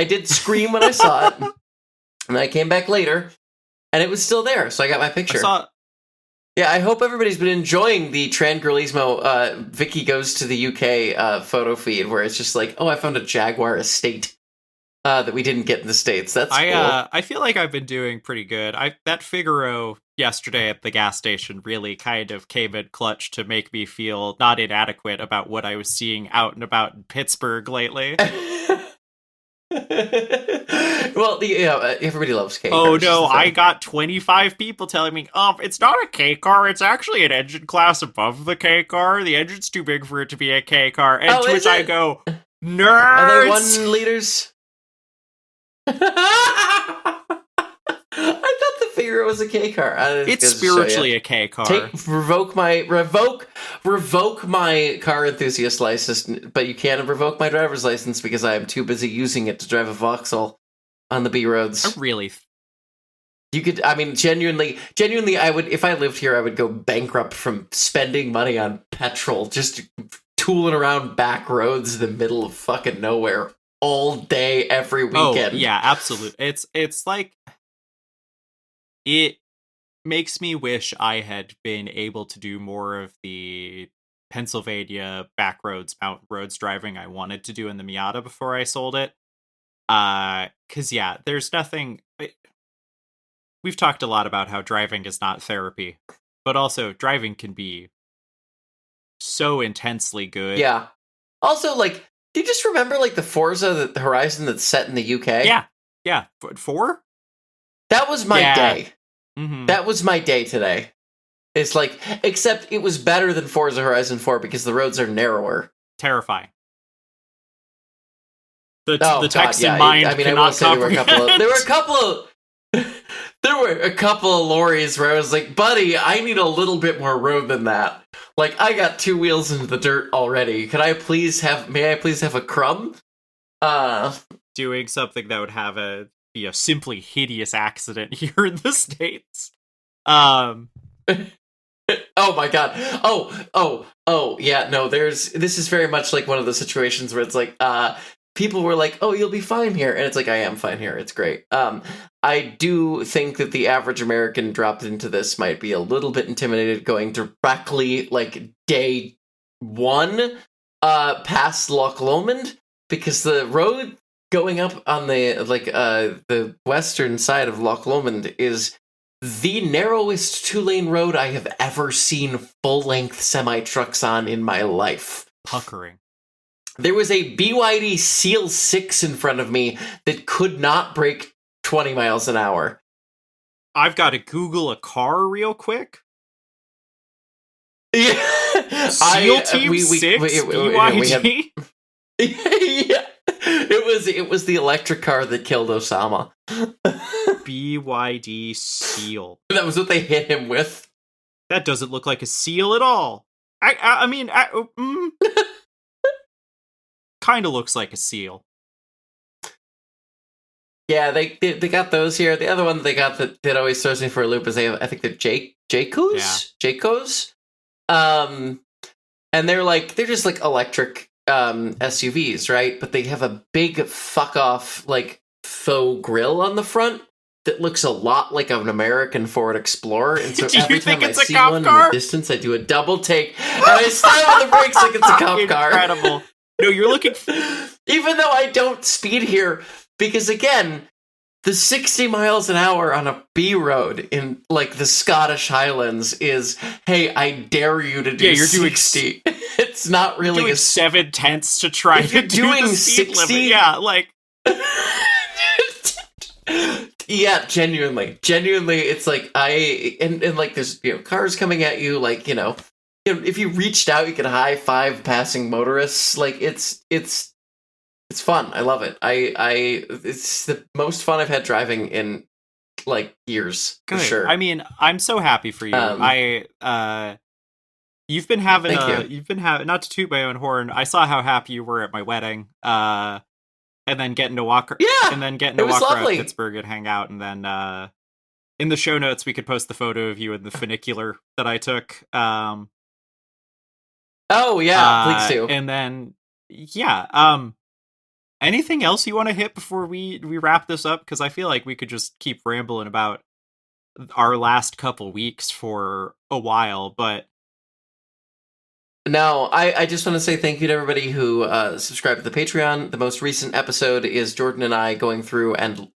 did scream when I saw it, and I came back later, and it was still there. So I got my picture. Yeah, I hope everybody's been enjoying the Trangirlismo Vicky Goes to the UK photo feed, where it's just like, oh, I found a Jaguar estate. That we didn't get in the States. That's cool. I feel like I've been doing pretty good. That Figaro yesterday at the gas station really kind of came in clutch to make me feel not inadequate about what I was seeing out and about in Pittsburgh lately. Well, everybody loves K cars. Oh no, I got 25 people telling me, it's not a K car, it's actually an engine class above the K car. The engine's too big for it to be a K car. And to which I go, nerds! Are they 1 liters? I thought the Figaro was a K car. It's spiritually a K car. Revoke my car enthusiast license, but you can't revoke my driver's license because I am too busy using it to drive a Vauxhall on the B roads. Really? You could, I mean, genuinely, I would, if I lived here, I would go bankrupt from spending money on petrol, just tooling around back roads in the middle of fucking nowhere all day, every weekend. Oh, yeah, absolutely. It's like, it makes me wish I had been able to do more of the Pennsylvania back roads, mountain roads driving I wanted to do in the Miata before I sold it. Because, yeah, there's nothing... We've talked a lot about how driving is not therapy, but also driving can be so intensely good. Yeah. Also, like, do you just remember, like, the Forza the Horizon that's set in the UK? Yeah. 4? That was my day. Mm-hmm. That was my day today. It's like, except it was better than Forza Horizon 4 because the roads are narrower. Terrifying. The Texan mind. I mean, I will say there were a couple of lorries where I was like, buddy, I need a little bit more road than that. Like, I got 2 wheels into the dirt already. May I please have a crumb? Doing something that would be a simply hideous accident here in the States. Oh my god. Oh, yeah, no, this is very much like one of those situations where it's like, people were like, oh, you'll be fine here. And it's like, I am fine here. It's great. I do think that the average American dropped into this might be a little bit intimidated going directly, like, day 1 past Loch Lomond, because the road going up on the western side of Loch Lomond is the narrowest 2-lane road I have ever seen full-length semi-trucks on in my life. Puckering. There was a BYD Seal 6 in front of me that could not break 20 miles an hour. I've got to Google a car real quick. Yeah. Seal Team 6 BYD? Yeah. It was the electric car that killed Osama. BYD Seal. That was what they hit him with. That doesn't look like a seal at all. I mean, kind of looks like a seal. Yeah, they got those here. The other one they got that always throws me for a loop is I think they're Jaycos? Yeah. Jaycos? And they're just like electric SUVs, right? But they have a big fuck off like faux grill on the front that looks a lot like an American Ford Explorer. And so every time I see one in the distance, I do a double take and I slam on the brakes like it's a cop car. Incredible. No, you're looking. Even though I don't speed here, because again, the 60 miles an hour on a B road in like the Scottish Highlands is, hey, I dare you to do 60. It's not really doing 7/10 to try to do the speed 60 limit. Yeah, like. Yeah, genuinely, it's like and like there's cars coming at you, like if you reached out, you could high five passing motorists. Like it's fun. I love it. It's the most fun I've had driving in like years. Good. For sure. I mean, I'm so happy for you. You've been having not to toot my own horn. I saw how happy you were at my wedding. And then getting to walk around Pittsburgh and hang out, and then in the show notes we could post the photo of you in the funicular that I took. Oh yeah, please do. And then anything else you want to hit before we wrap this up? Because I feel like we could just keep rambling about our last couple weeks for a while, but. No, I just want to say thank you to everybody who subscribed to the Patreon. The most recent episode is Jordan and I going through and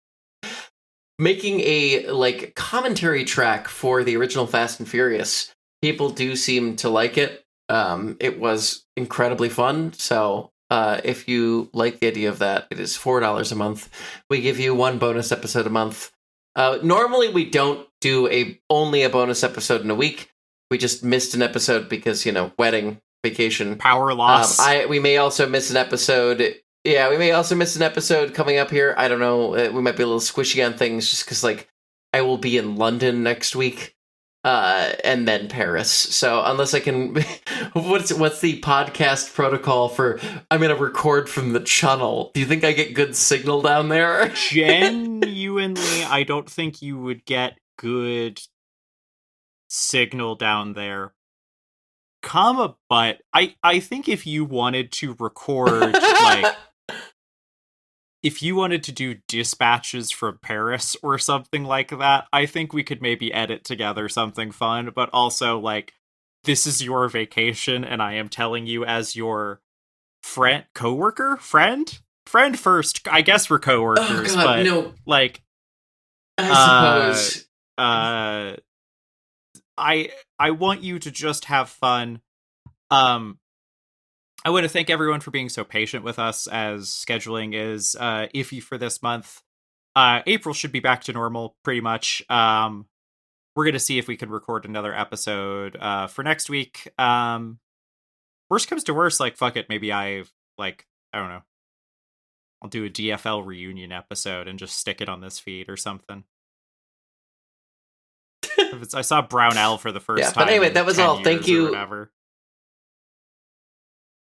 making a like commentary track for the original Fast and Furious. People do seem to like it. It was incredibly fun. So if you like the idea of that, it is $4 a month. We give you 1 bonus episode a month. Normally we don't do only a bonus episode in a week. We just missed an episode because, wedding, vacation. Power loss. We may also miss an episode. Yeah, we may also miss an episode coming up here. I don't know. We might be a little squishy on things just because, like, I will be in London next week and then Paris. So unless I can... what's the podcast protocol for... I'm going to record from the channel. Do you think I get good signal down there? Genuinely, I don't think you would get good signal down there, but I think if you wanted to record like if you wanted to do dispatches from Paris or something like that, I think we could maybe edit together something fun. But also, like, this is your vacation and I am telling you as your friend first. I guess we're coworkers. Oh God, but no. Like I suppose I want you to just have fun. I want to thank everyone for being so patient with us, as scheduling is iffy for this month. April should be back to normal pretty much. We're gonna see if we can record another episode for next week. Worst comes to worst, like fuck it, maybe I don't know. I'll do a DFL reunion episode and just stick it on this feed or something. I saw Brown L for the first time. But anyway, that was all. Thank you. Whatever.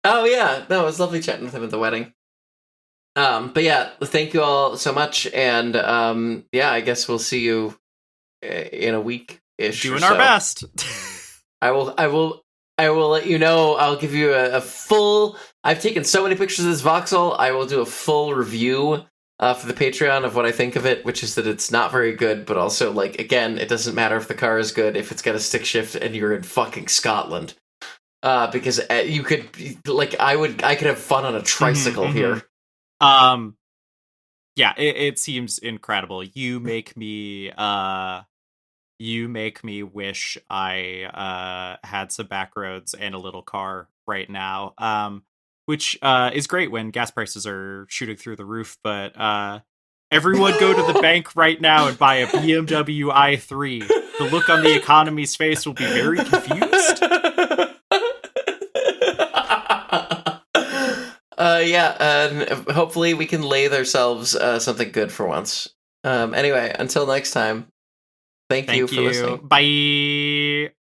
Oh yeah, no, it was lovely chatting with him at the wedding. But yeah, thank you all so much, and yeah, I guess we'll see you in a week-ish. Doing our best. I will let you know. I'll give you a full. I've taken so many pictures of this voxel. I will do a full review for the Patreon of what I think of it, which is that it's not very good, but also, like, again, it doesn't matter if the car is good if it's got a stick shift and you're in fucking Scotland. Because you could, like, I could have fun on a tricycle here. Yeah, it seems incredible. You make me wish I had some back roads and a little car right now. Which is great when gas prices are shooting through the roof, but everyone go to the bank right now and buy a BMW i3. The look on the economy's face will be very confused. Yeah, and hopefully we can lathe ourselves something good for once. Anyway, until next time, thank you for listening. Bye.